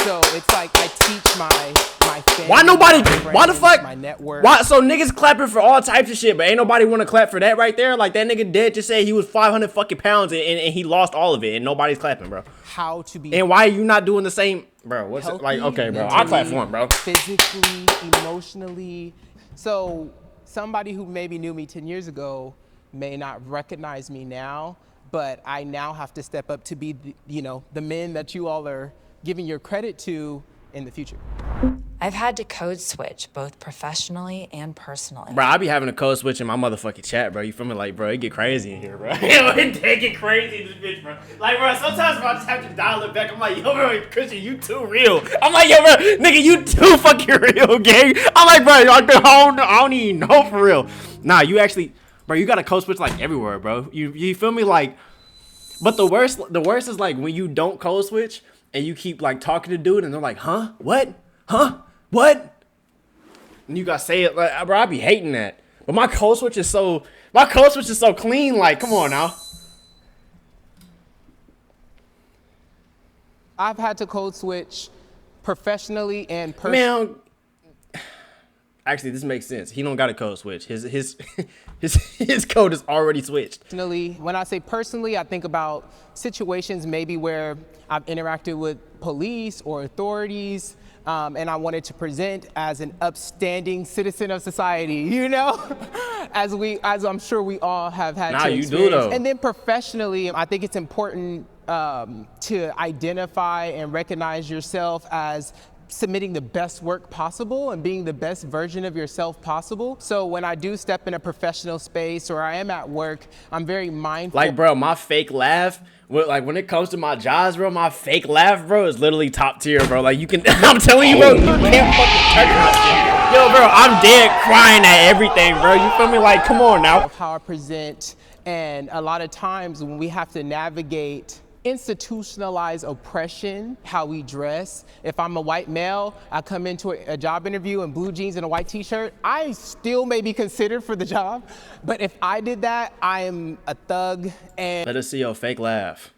So it's like I teach my family, why the fuck? My network. Why? So niggas clapping for all types of shit, but ain't nobody want to clap for that right there? Like that nigga dead just say he was 500 fucking pounds and he lost all of it and nobody's clapping, bro. How to be. And why are you not doing the same, bro? What's it? Like, okay, bro, I'll clap for him, bro. Physically, emotionally. So somebody who maybe knew me 10 years ago may not recognize me now, but I now have to step up to be, the men that you all are giving your credit to in the future. I've had to code switch both professionally and personally. Bro, I be having a code switch in my motherfucking chat, bro. You feel me? Like, bro, it get crazy in here, bro. It get crazy in this bitch, bro. Like, bro, sometimes bro, I just have to dial it back. I'm like, yo, bro, Christian, you too real. I'm like, yo, bro, nigga, you too fucking real, gang. I'm like, bro, I don't even know for real. Nah, you actually, bro, you got a code switch like everywhere, bro. You feel me? Like, but the worst is like when you don't code switch and you keep like talking to dude and they're like, huh? What? Huh? What? And you gotta say it, like, bro. I be hating that. But my code switch is so clean. Like, come on now. I've had to code switch professionally and personally. Man, actually, this makes sense. He don't got a code switch. His code is already switched. Personally, when I say personally, I think about situations maybe where I've interacted with police or authorities. And I wanted to present as an upstanding citizen of society, as I'm sure we all have had to experience. You do though. And then professionally, I think it's important to identify and recognize yourself as submitting the best work possible and being the best version of yourself possible. So when I do step in a professional space or I am at work, I'm very mindful. Like, bro, my fake laugh, like when it comes to my jobs, bro, my fake laugh, bro, is literally top tier, bro. Like you can, I'm telling you, bro, you can't fucking touch my shit. Yo, bro, I'm dead crying at everything, bro. You feel me? Like, come on now. How I present, and a lot of times when we have to navigate institutionalized oppression, how we dress. If I'm a white male, I come into a job interview in blue jeans and a white t-shirt, I still may be considered for the job. But if I did that, I am a thug. And let us see your fake laugh.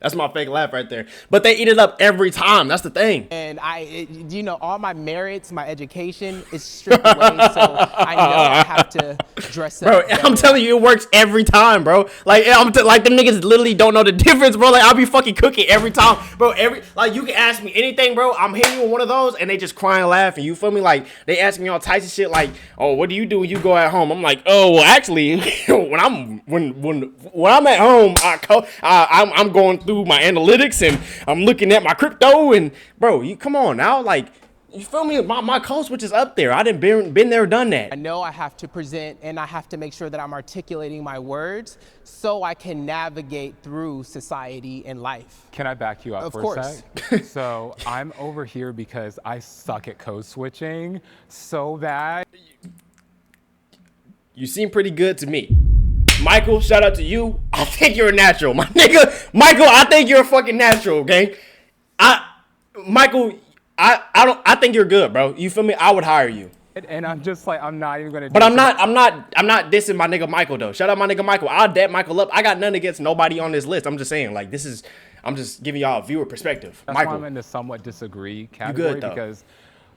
That's my fake laugh right there. But they eat it up every time. That's the thing. And all my merits, my education is stripped away, so I know I have to dress up. Bro, I'm telling you, it works every time, bro. Like, like them niggas literally don't know the difference, bro. Like, I'll be fucking cooking every time, bro. Like, you can ask me anything, bro. I'm hitting you with one of those, and they just crying and laughing. You feel me? Like, they ask me all types of shit, like, oh, what do you do when you go at home? I'm like, oh, well, actually, when I'm at home, I'm going through my analytics and I'm looking at my crypto and bro, you come on now, like, you feel me? My code switch is up there. I done been there, done that. I know I have to present and I have to make sure that I'm articulating my words so I can navigate through society and life. Can I back you up Of for course. a sec? So I'm over here because I suck at code switching so bad. You seem pretty good to me. Michael, shout out to you. I think you're a natural. My nigga, Michael, I think you're a fucking natural, gang. Michael, I think you're good, bro. You feel me? I would hire you. And I'm just like, I'm not even gonna. But I'm not dissing my nigga Michael though. Shout out my nigga Michael. I'll dap Michael up. I got nothing against nobody on this list. I'm just saying, like, I'm just giving y'all a viewer perspective. That's Michael, why I'm in the somewhat disagree category good, though. Because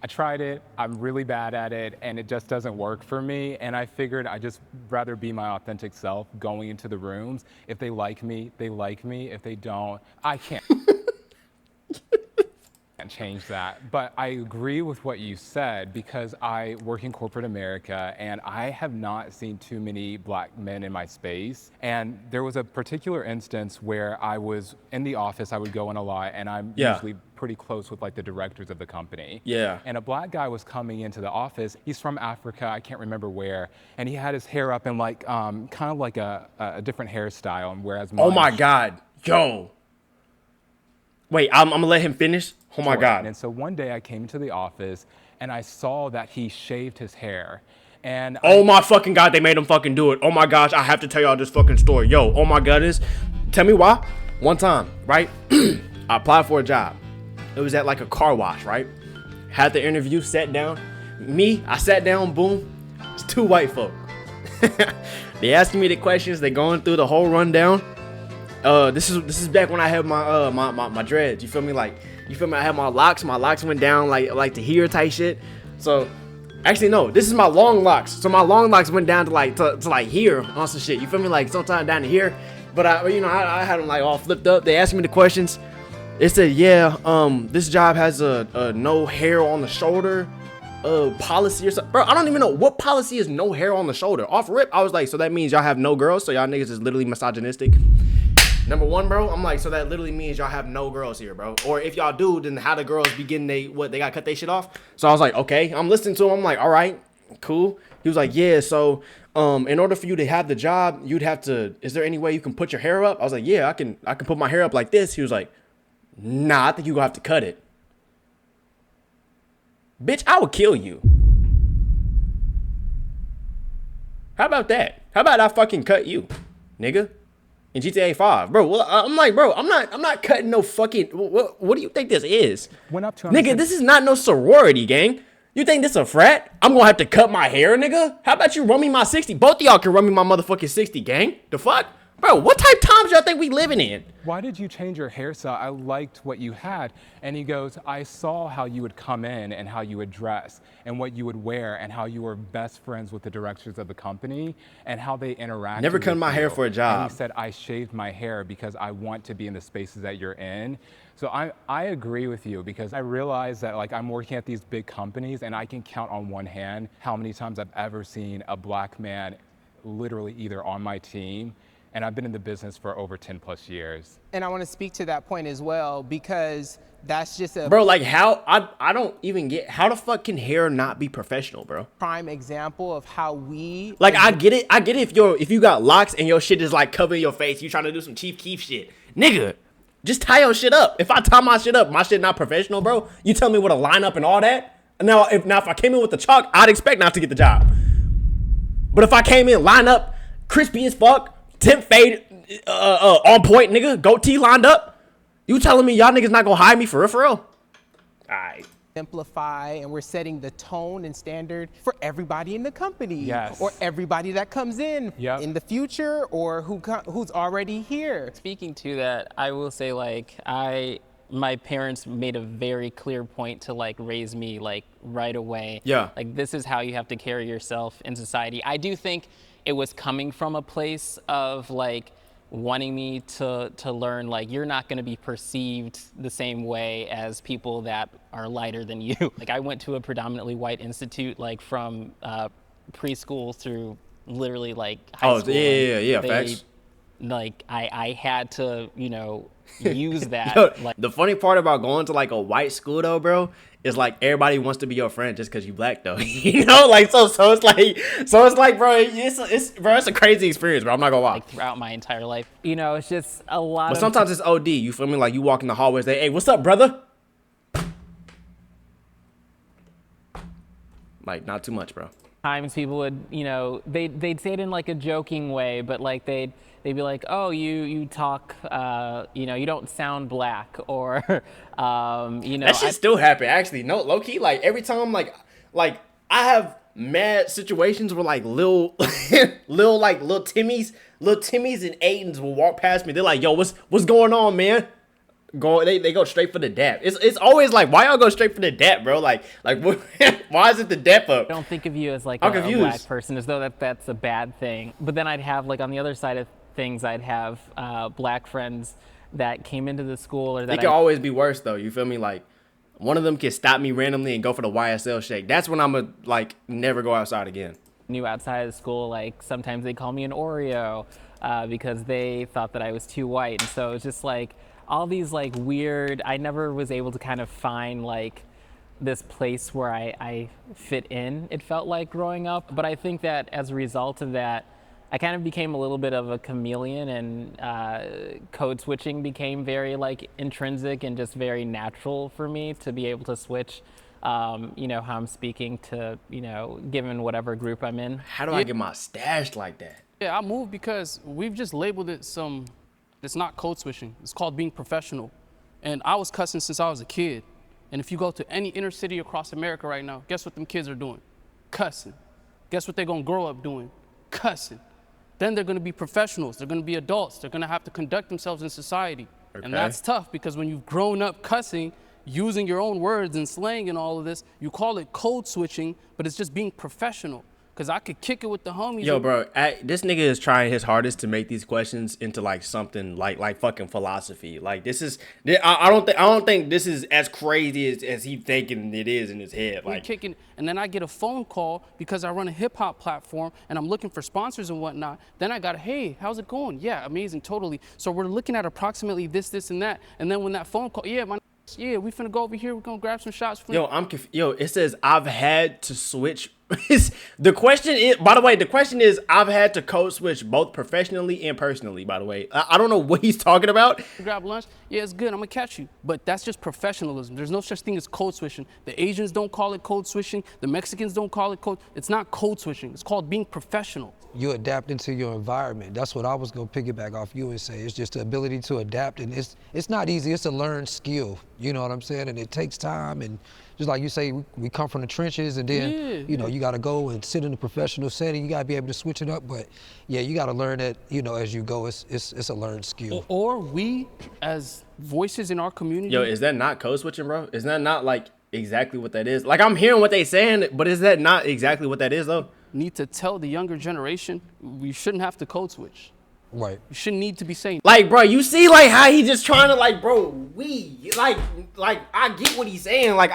I tried it, I'm really bad at it, and it just doesn't work for me. And I figured I'd just rather be my authentic self going into the rooms. If they like me, they like me. If they don't, I can't. Change that. But I agree with what you said because I work in corporate America and I have not seen too many black men in my space. And there was a particular instance where I was in the office, I would go in a lot, and I'm usually pretty close with like the directors of the company. Yeah. And a black guy was coming into the office. He's from Africa, I can't remember where. And he had his hair up in like kind of like a different hairstyle, and whereas oh my God, yo. Wait, I'm gonna let him finish. Oh my God. And so one day I came into the office and I saw that he shaved his hair. And oh my fucking God, they made him fucking do it. Oh my gosh, I have to tell y'all this fucking story. Yo, oh my goodness. Tell me why. One time, right? I applied for a job. It was at like a car wash, right? Had the interview, sat down. I sat down, boom. It's two white folk. They asking me the questions. They going through the whole rundown. This is back when I had my my dreads. You feel me? Like, you feel me? I had my locks. My locks went down like to here type shit. So, actually no, this is my long locks. So my long locks went down to like here on some shit. You feel me? Like sometime down to here. But I had them like all flipped up. They asked me the questions. It said, yeah, this job has a no hair on the shoulder policy or something. Bro, I don't even know what policy is no hair on the shoulder. Off rip, I was like, so that means y'all have no girls? So y'all niggas is literally misogynistic? Number one, bro, I'm like, so that literally means y'all have no girls here, bro. Or if y'all do, then how the girls be getting they gotta cut their shit off? So I was like, okay. I'm listening to him. I'm like, all right, cool. He was like, yeah, so in order for you to have the job, you'd have to, is there any way you can put your hair up? I was like, yeah, I can put my hair up like this. He was like, nah, I think you gonna have to cut it. Bitch, I would kill you. How about that? How about I fucking cut you, nigga? In GTA 5, bro. Well, I'm like, bro, I'm not cutting no fucking. What do you think this is? Went up to him, nigga, this is not no sorority, gang. You think this a frat? I'm gonna have to cut my hair, nigga. How about you run me my 60? Both of y'all can run me my motherfucking 60, gang. The fuck, bro? What type times y'all think we living in? Why did you change your hairstyle? I liked what you had. And he goes, I saw how you would come in and how you would dress and what you would wear and how you were best friends with the directors of the company and how they interact. Never cut my hair for a job. And he said, I shaved my hair because I want to be in the spaces that you're in. So I agree with you because I realize that like I'm working at these big companies and I can count on one hand how many times I've ever seen a black man literally either on my team, and I've been in the business for over 10 plus years. And I want to speak to that point as well because that's just a bro, like how I don't even get how the fuck can hair not be professional, bro? prime example of how we like I get it if you got locks and your shit is like covering your face, you trying to do some Chief Keef shit, nigga. Just tie your shit up. If I tie my shit up, my shit not professional, bro. You tell me what to line up and all that. Now if I came in with the chalk, I'd expect not to get the job. But if I came in line up, crispy as fuck, tip fade, on point, nigga, goatee lined up, you telling me y'all niggas not gonna hire me for real? All right. simplify, and we're setting the tone and standard for everybody in the company. Yes. Or everybody that comes in Yep. in the future, or who's already here. Speaking to that, I will say like my parents made a very clear point to like raise me like right away. Yeah. Like this is how you have to carry yourself in society. I do think it was coming from a place of like wanting me to learn like you're not going to be perceived the same way as people that are lighter than you. Like I went to a predominantly white institute like from preschool through literally like high school. Yeah, They- facts. Like I had to, you know, use that. Yo, like the funny part about going to like a white school though, bro, is like everybody wants to be your friend just because you black though. You know, like so it's like bro, it's a crazy experience, bro. I'm not gonna lie. like throughout my entire life, you know, it's just a lot But of sometimes it's OD. You feel me? Like you walk in the hallways, they, hey, what's up, brother? Like not too much, bro. times people would, you know, they'd say it in like a joking way, but like they'd be like, oh, you talk, you know, you don't sound black, or you know, That shit still happen, actually. No, low key, like every time, like I have mad situations where like little Timmys and Aidens will walk past me. They're like, yo, what's going on, man? They go straight for the dap. It's always like, why y'all go straight for the dap, bro? Like what, why is it the dap up? I don't think of you as like I'm a confused. black person, as though that's a bad thing. But then I'd have like on the other side of things, I'd have black friends that came into the school, or that It can always be worse though. You feel me? Like one of them can stop me randomly and go for the YSL shake. That's when I'm gonna like never go outside again. knew outside of school, like sometimes they call me an Oreo because they thought that I was too white. And so it's just like all these like weird, I never was able to kind of find like this place where I fit in, it felt like growing up. But I think that as a result of that, I kind of became a little bit of a chameleon, and code switching became very like intrinsic and just very natural for me to be able to switch, you know, how I'm speaking to, you know, given whatever group I'm in. How do I get my stash like that? Yeah, I moved because we've just labeled it it's not code switching. It's called being professional. And I was cussing since I was a kid. And if you go to any inner city across America right now, guess what them kids are doing? Cussing. Guess what they're gonna grow up doing? Cussing. Then they're gonna be professionals. They're gonna be adults. They're gonna have to conduct themselves in society. Okay. And that's tough because when you've grown up cussing, using your own words and slang and all of this, you call it code switching, but it's just being professional. Because I could kick it with the homies. Yo, bro, this nigga is trying his hardest to make these questions into like something like fucking philosophy. Like this is, I don't think this is as crazy as he thinking it is in his head. We're Like kicking, and then I get a phone call because I run a hip hop platform and I'm looking for sponsors and whatnot. Then I got, hey, how's it going? Yeah, amazing, totally. So we're looking at approximately this, and that. And then when that phone call, yeah, we finna go over here. We're gonna grab some shots. Yo, yo, it says I've had to switch. The question is, by the way, I've had to code switch both professionally and personally, by the way. I don't know what he's talking about. Grab lunch. Yeah, it's good. I'm gonna catch you. But that's just professionalism. There's no such thing as code switching. The Asians don't call it code switching. The Mexicans don't call it code. It's not code switching. It's called being professional. You adapt into your environment. That's what I was gonna piggyback off you and say. It's just the ability to adapt, and it's not easy. It's a learned skill. You know what I'm saying? And it takes time. And just like you say, we come from the trenches, and then you know you got to go and sit in a professional setting. You got to be able to switch it up. But yeah, you got to learn it. You know, as you go, it's a learned skill. Or we, as voices in our community. Yo, is that not code switching, bro? Is that not like exactly what that is? Like I'm hearing what they saying, but is that not exactly what that is though? Need to tell the younger generation we shouldn't have to code switch. Right. You shouldn't need to be saying. Like, bro, you see like how he just trying to like, bro, like I get what he's saying. Like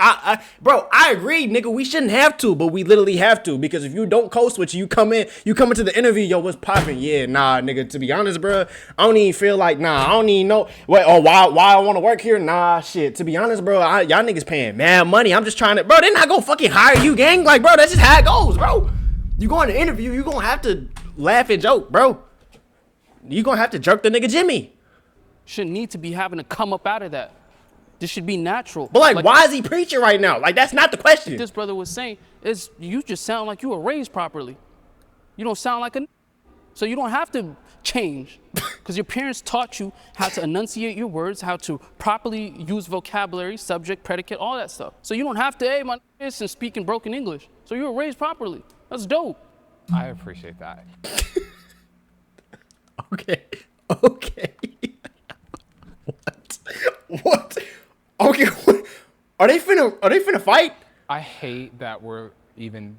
bro, I agree, nigga, we shouldn't have to, but we literally have to, because if you don't code switch, you come into the interview, yo, what's popping? Yeah, nah, nigga, to be honest, bro, I don't even feel like, I don't even know why I want to work here. Nah, shit, to be honest, bro, y'all niggas paying mad money. I'm just trying to, bro, they're not gonna fucking hire you, gang. Like, bro, that's just how it goes, bro. You go in the interview, you gonna have to laugh and joke, bro. You gonna have to jerk the nigga Jimmy. Shouldn't need to be having to come up out of that. This should be natural. But like why is he preaching right now? Like that's not the question. This brother was saying is you just sound like you were raised properly. You don't sound like a. So you don't have to change because your parents taught you how to enunciate your words, how to properly use vocabulary, subject, predicate, all that stuff. So you don't have to, hey, my is and speak in broken English. So you were raised properly. That's dope. I appreciate that. Okay. Okay. What? Okay. Are they finna fight? I hate that we're even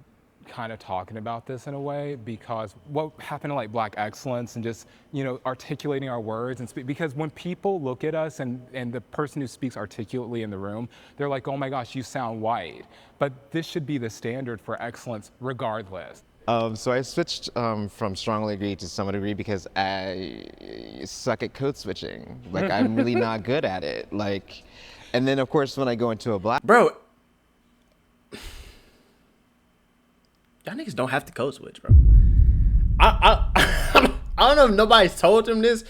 kind of talking about this in a way, because what happened to like Black excellence and just, you know, articulating our words and speak, because when people look at us and the person who speaks articulately in the room, they're like, oh my gosh, you sound white. But this should be the standard for excellence regardless. So I switched from strongly agree to somewhat agree because I suck at code switching. Like, I'm really not good at it. Like, and then of course when I go into a Black, Bro, y'all niggas don't have to code switch, bro. I don't know if nobody's told them this.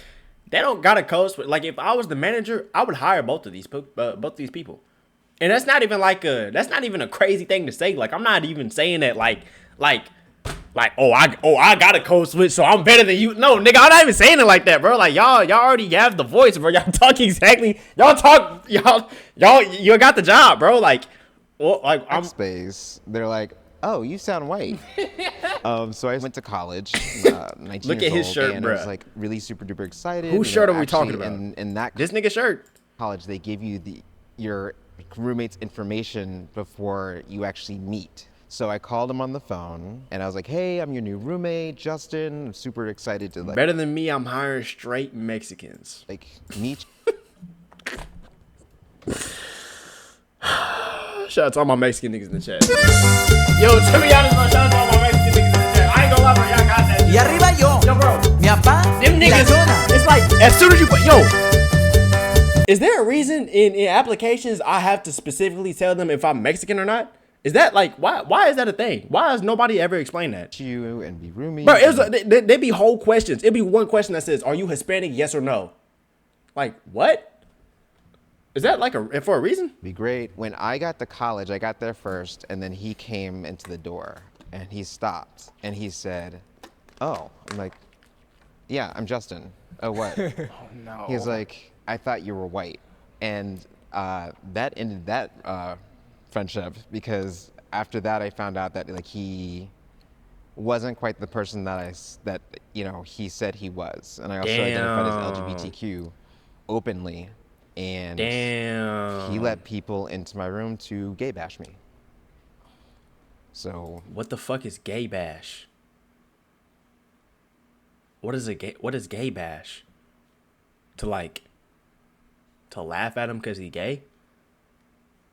They don't gotta code switch. Like, if I was the manager, I would hire both of these people. And that's not even a crazy thing to say. Like, I'm not even saying that like I got a code switch, so I'm better than you. No, nigga, I'm not even saying it like that, bro. Like, y'all already have the voice, bro. Y'all talk exactly. You got the job, bro. Like, well, like I'm space, they're like, oh, you sound white. So I went to college, 19 Look years at his old, shirt, and I was bruh. like really super duper excited. Whose shirt are we talking about? In that this nigga shirt. college, they give you your roommate's information before you actually meet. So I called him on the phone and I was like, hey, I'm your new roommate, Justin. I'm super excited to Better than me, I'm hiring straight Mexicans. like meet. Shout out to all my Mexican niggas in the chat. Yo, to be honest, bro, shout out to all my Mexican niggas in the chat. I ain't gonna lie, bro, y'all got that. Y arriba yo, Yo, bro, mi papá, them y la niggas, zona. it's like, as soon as you put, is there a reason in applications I have to specifically tell them if I'm Mexican or not? Is that like, why is that a thing? Why has nobody ever explained that? You and be roommates. Bro, they be whole questions. It'd be one question that says, are you Hispanic, yes or no? Like, what? Is that like for a reason? Be great. When I got to college, I got there first, and then he came into the door, and he stopped, and he said, oh. I'm like, yeah, I'm Justin. Oh, what? Oh no. He's like, I thought you were white. And that ended that friendship, because after that I found out that like he wasn't quite the person that he said he was. And I also identified as LGBTQ openly. And he let people into my room to gay bash me. So what the fuck is gay bash? What is gay bash? To laugh at him because he's gay?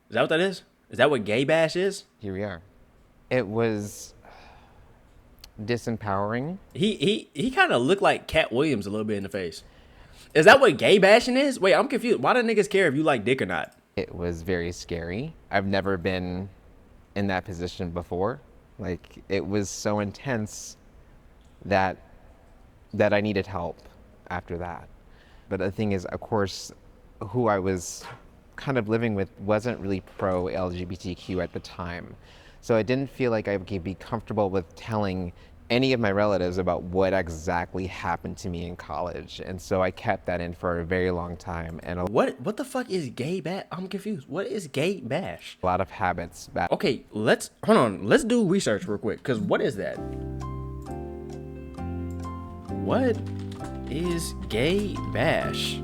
Is that what that is? Is that what gay bash is? Here we are. It was disempowering. He kind of looked like Cat Williams a little bit in the face. Is that what gay bashing is? Wait, I'm confused. Why do niggas care if you like dick or not? It was very scary. I've never been in that position before. Like, it was so intense that I needed help after that. But the thing is, of course, who I was kind of living with wasn't really pro LGBTQ at the time. So I didn't feel like I could be comfortable with telling any of my relatives about what exactly happened to me in college. And so I kept that in for a very long time. And what the fuck is gay bash? I'm confused. What is gay bash? a lot of habits. Okay, hold on. Let's do research real quick, because what is that? What is gay bash?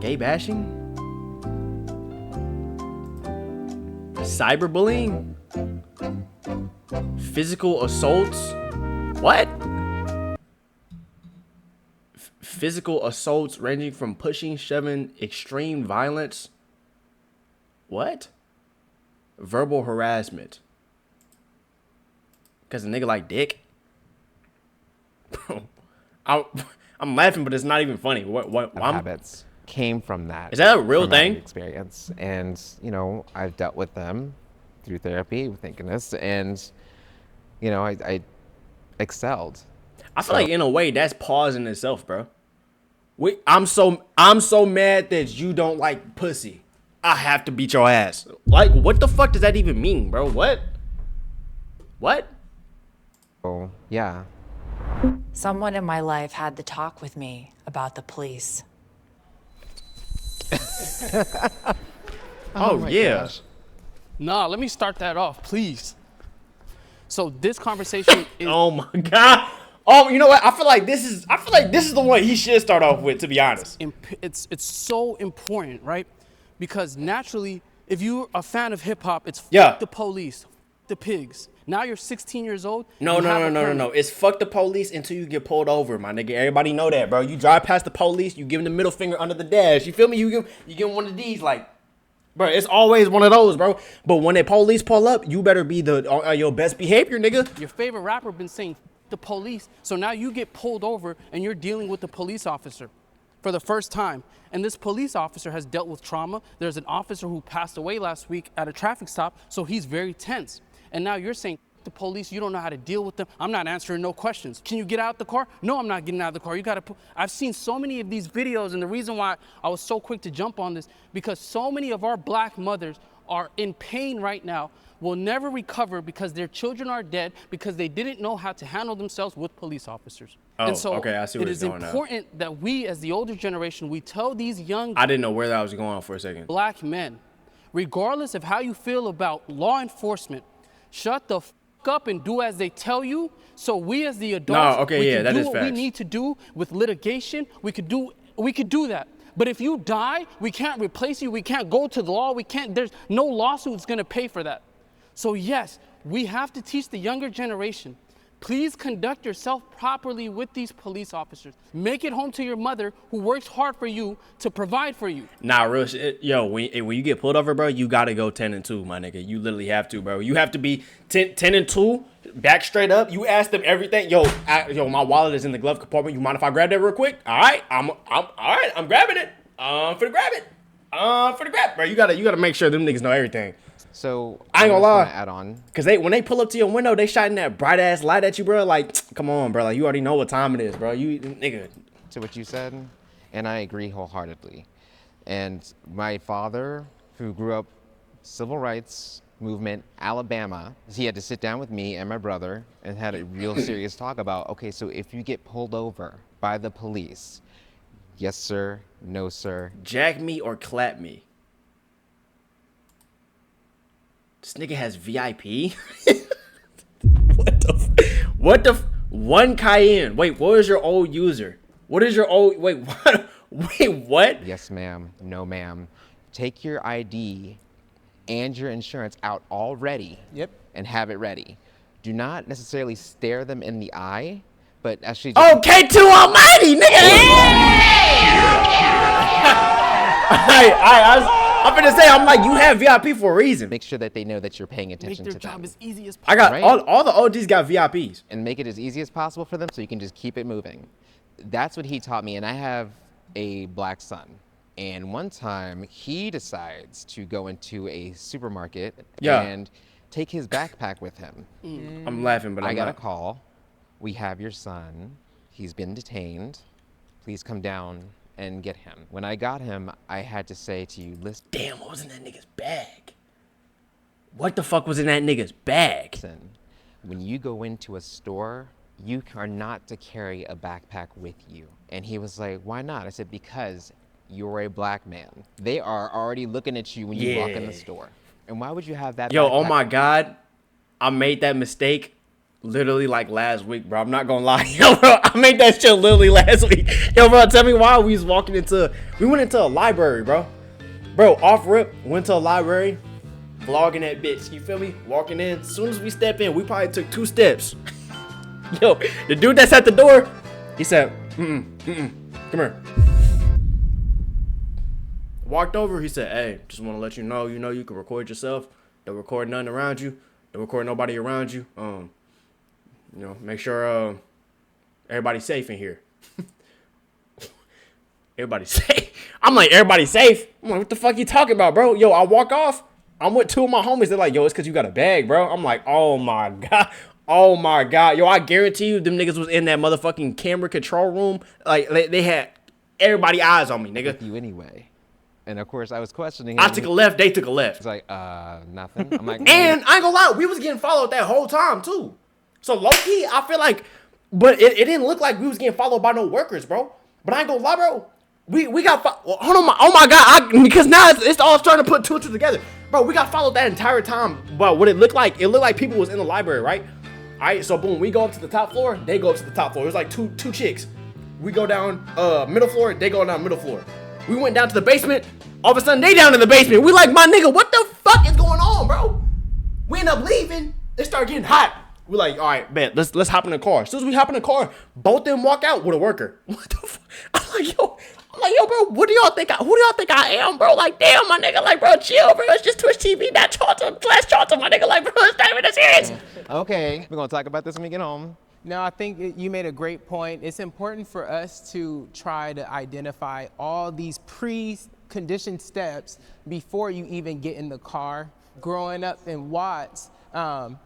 Gay bashing? Cyberbullying? Physical assaults? What? Physical assaults ranging from pushing, shoving, extreme violence. What? Verbal harassment. Because a nigga like dick? Bro, I'm laughing, but it's not even funny. What habits came from that. Is that a real thing? Experience. And, I've dealt with them through therapy, thank goodness. And, I excelled. I feel like in a way that's pause in itself, bro. I'm so mad that you don't like pussy. I have to beat your ass. Like, what the fuck does that even mean, bro? What? Oh, yeah. Someone in my life had the talk with me about the police. Oh, my yeah. gosh. Nah, let me start that off, please. So this conversation is Oh my God. Oh, you know what? I feel like this is the one he should start off with, to be honest. it's so important, right? Because naturally, if you're a fan of hip hop, it's Yeah. the police, the pigs. Now you're 16 years old. No. It's fuck the police until you get pulled over, my nigga. Everybody know that, bro. You drive past the police, you give them the middle finger under the dash. You feel me? You give one of these, like, bro. It's always one of those, bro. But when the police pull up, you better be your best behavior, nigga. Your favorite rapper been saying the police. So now you get pulled over and you're dealing with the police officer for the first time. And this police officer has dealt with trauma. There's an officer who passed away last week at a traffic stop, so he's very tense. And now you're saying, the police, you don't know how to deal with them. I'm not answering no questions. Can you get out the car? No, I'm not getting out of the car. You gotta I've seen so many of these videos, and the reason why I was so quick to jump on this, because so many of our black mothers are in pain right now, will never recover because their children are dead because they didn't know how to handle themselves with police officers. Oh, and so okay, I see where it it's is going now. important that we, as the older generation, we tell these young I didn't know where that was going on for a second. black men, regardless of how you feel about law enforcement, shut the f up and do as they tell you. So we, as the adults, okay, we yeah, can that do is what we facts. need to do with litigation. We could do that. But if you die, we can't replace you. We can't go to the law. There's no lawsuit that's gonna pay for that. So yes, we have to teach the younger generation. Please conduct yourself properly with these police officers. Make it home to your mother who works hard for you to provide for you. Nah, real shit. Yo, when you get pulled over, bro, you gotta go 10-2, my nigga. You literally have to, bro. You have to be 10-2, back straight up. You ask them everything. Yo, my wallet is in the glove compartment. You mind if I grab that real quick? All right, I'm all right. I'm grabbing it. For the grab it. Bro, you gotta make sure them niggas know everything. So I ain't gonna I'm just lie. Add on. Cause when they pull up to your window, they shining that bright ass light at you, bro. Like, come on, bro. Like, you already know what time it is, bro. You nigga. To what you said, and I agree wholeheartedly. And my father, who grew up civil rights movement, Alabama, he had to sit down with me and my brother and had a real serious talk about, okay, so if you get pulled over by the police, yes sir, no sir. Jack me or clap me. This nigga has VIP. What the? One Cayenne. Wait, what was your old user? What is your old? Wait, what? Wait, what? Yes ma'am, no ma'am. Take your ID and your insurance out already. Yep. And have it ready. Do not necessarily stare them in the eye, but actually just Oh, K2 Almighty, nigga. I'm finna say, I'm like, you have VIP for a reason. make sure that they know that you're paying Make attention their to job them. as easy as I possible. got Right. all the OGs got VIPs. And make it as easy as possible for them so you can just keep it moving. That's what he taught me, and I have a black son. And one time he decides to go into a supermarket Yeah. and take his backpack with him. I'm laughing, but I I'm got a not. call. We have your son. He's been detained. Please come down and get him. When I got him, I had to say to you, Damn, what was in that nigga's bag? What the fuck was in that nigga's bag? listen, when you go into a store, you are not to carry a backpack with you. And he was like, why not? I said, because you're a black man. They are already looking at you when you walk in the Yeah. store. And why would you have that Yo, oh backpack? my God. I made that mistake literally like last week, bro. I'm not gonna lie. Yo, bro, I made that shit literally last week. Yo, bro, tell me why we went into a library, bro. Bro, off rip, went to a library, vlogging that bitch. You feel me? Walking in. As soon as we step in, we probably took 2 steps. Yo, the dude that's at the door, he said, come here. Walked over, he said, hey, just want to let you know, you can record yourself. Don't record nothing around you. Don't record nobody around you. Make sure everybody's safe in here. Everybody's safe. I'm like, everybody's safe? I'm like, what the fuck you talking about, bro? Yo, I walk off. I'm with 2 of my homies. They're like, yo, it's because you got a bag, bro. I'm like, oh my God. Oh my God. Yo, I guarantee you them niggas was in that motherfucking camera control room. Like, they had everybody eyes on me, nigga. With you anyway. And of course, I was questioning him. I took a left, they took a left. He's like, nothing. I'm like, And I ain't gonna lie, we was getting followed that whole time too. So low key, I feel like But it didn't look like we was getting followed by no workers, bro. But I ain't gonna lie, bro. We got hold on, oh my god, because now it's all starting to put two and two together, bro. We got followed that entire time. But what it looked like people was in the library, right? All right, so boom, we go up to the top floor, they go up to the top floor. It was like two chicks. We go down middle floor, they go down middle floor. We went down to the basement. All of a sudden, they down in the basement. We like, my nigga, what the fuck is going on, bro? We end up leaving. It started getting hot. We like, all right, bet, let's hop in the car. As soon as we hop in the car, both of them walk out with a worker. What the fuck? I'm like, yo, bro, who do y'all think I am, bro? Like, damn, my nigga, like, bro, chill, bro. It's just Twitch TV, not Chaltom, /Chaltom, my nigga, like, bro, it's not even that serious. Okay, we're gonna talk about this when we get home. No, I think you made a great point. It's important for us to try to identify all these pre-conditioned steps before you even get in the car. Growing up in Watts,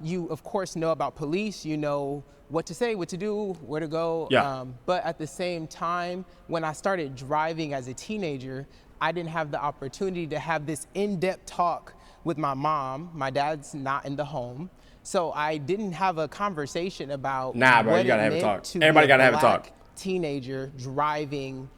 you of course know about police, you know what to say, what to do, where to go. Yeah. But at the same time, when I started driving as a teenager, I didn't have the opportunity to have this in-depth talk with my mom. My dad's not in the home. So I didn't have a conversation about bro, you gotta have a talk. Everybody gotta have a talk. Teenager driving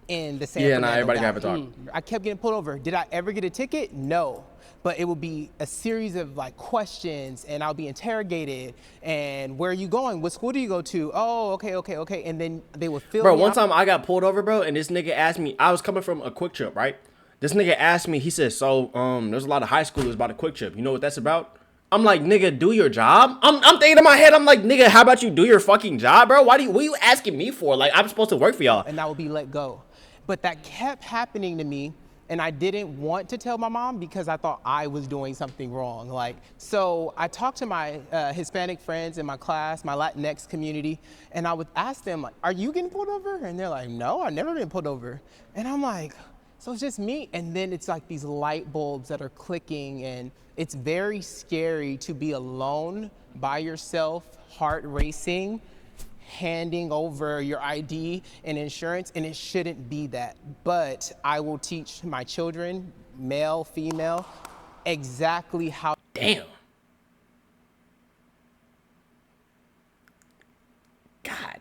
in the San Yeah, Fernando everybody gotta Valley. have a talk. I kept getting pulled over. Did I ever get a ticket? No. But it would be a series of like questions, and I'll be interrogated. And where are you going? What school do you go to? Oh, okay. And then they would fill Bro, me one out. time I got pulled over, bro, and this nigga asked me, I was coming from a Quick Trip, right? This nigga asked me, he said, so there's a lot of high schoolers about a Quick Trip. You know what that's about? I'm like, nigga, do your job. I'm thinking in my head, I'm like, nigga, how about you do your fucking job, bro? What are you asking me for? Like, I'm supposed to work for y'all. And I would be let go. But that kept happening to me, and I didn't want to tell my mom because I thought I was doing something wrong. So I talked to my Hispanic friends in my class, my Latinx community, and I would ask them, like, are you getting pulled over? And they're like, no, I've never been pulled over. And I'm like, so it's just me. And then it's like these light bulbs that are clicking, and it's very scary to be alone by yourself, heart racing, handing over your ID and insurance, and it shouldn't be that. But I will teach my children, male, female, exactly how. Damn. God,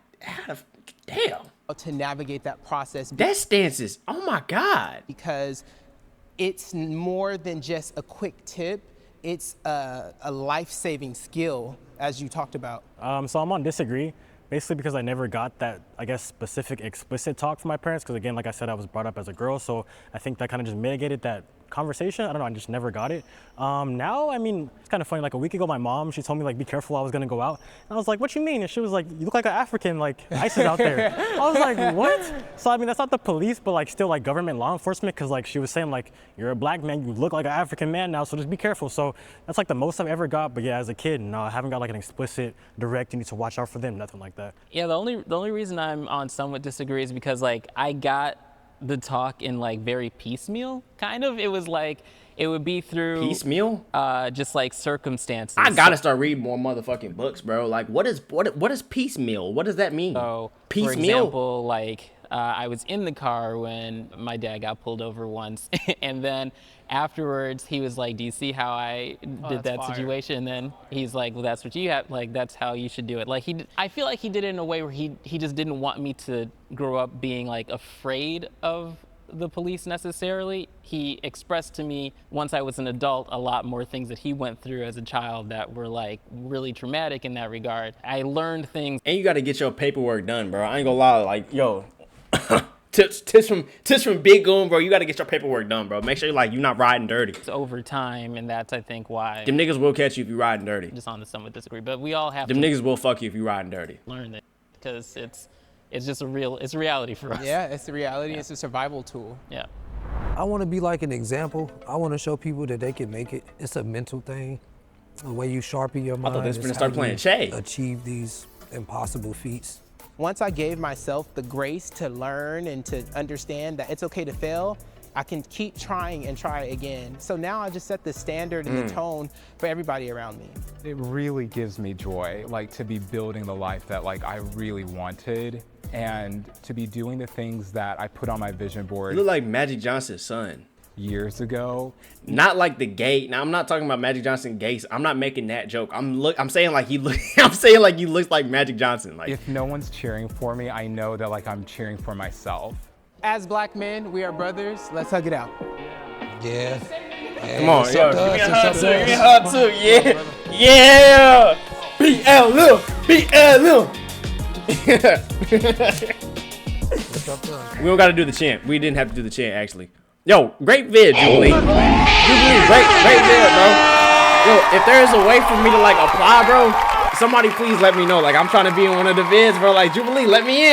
damn. To navigate that process. That stance is, oh my God. Because it's more than just a quick tip. It's a life-saving skill, as you talked about. So I'm on disagree, basically because I never got that, I guess, specific explicit talk from my parents. Because again, like I said, I was brought up as a girl, so I think that kind of just mitigated that conversation. I don't know, I just never got it. Now, I mean, it's kind of funny. Like a week ago, my mom, she told me like, be careful, I was gonna go out. And I was like, what you mean? And she was like, you look like an African, like ISIS out there. I was like, what? So I mean, that's not the police, but like still like government law enforcement, because like she was saying like, you're a black man, you look like an African man now, so just be careful. So that's like the most I've ever got. But yeah, as a kid, no, I haven't got like an explicit, direct, you need to watch out for them, nothing like that. Yeah, the only reason I'm on somewhat disagree is because like I got the talk in like very piecemeal, kind of. It was like, it would be through piecemeal, just like circumstances. I gotta start reading more motherfucking books, bro. Like, what is piecemeal? What does that mean? So, piecemeal? for example, like I was in the car when my dad got pulled over once, and then afterwards he was like, "Do you see how I did that situation?" And then he's like, "Well, that's what you have. Like, that's how you should do it." Like I feel like he did it in a way where he just didn't want me to grow up being like afraid of the police necessarily. He expressed to me once I was an adult a lot more things that he went through as a child that were like really traumatic in that regard. I learned things. And you got to get your paperwork done, bro. I ain't gonna lie, like, yo, tips from Big Goon, bro. You got to get your paperwork done, bro. Make sure you're not riding dirty. It's over time, and that's I think why. Them niggas will catch you if you riding dirty. Just on the somewhat disagree, but we all have them to. Niggas will fuck you if you riding dirty. Learn it because it's just a reality for us. Yeah, it's a reality. Yeah. It's a survival tool. Yeah. I want to be like an example. I want to show people that they can make it. It's a mental thing. The way you sharpen your mind. I thought they was gonna start playing Che. Achieve these impossible feats. Once I gave myself the grace to learn and to understand that it's okay to fail, I can keep trying and try again. So now I just set the standard and the tone for everybody around me. It really gives me joy, like to be building the life that like I really wanted, and to be doing the things that I put on my vision board. You look like Magic Johnson's son. years ago. Not like the gay. Now I'm not talking about Magic Johnson gays. I'm not making that joke. I'm saying like he look. I'm saying like he looks like Magic Johnson. Like If no one's cheering for me, I know that like I'm cheering for myself. As black men, we are brothers. Let's hug it out. Yeah. come on, what's yo, up, give me a Dust? hug What's too. up, Give me a Dust? hug too. Yeah, BLM. What's up, Dust? We don't got to do the chant. We didn't have to do the chant actually. Yo, great vid, Jubilee. Jubilee, great vid, bro. Yo, if there is a way for me to like apply, bro, somebody please let me know. Like I'm trying to be in one of the vids, bro. Like Jubilee, let me in.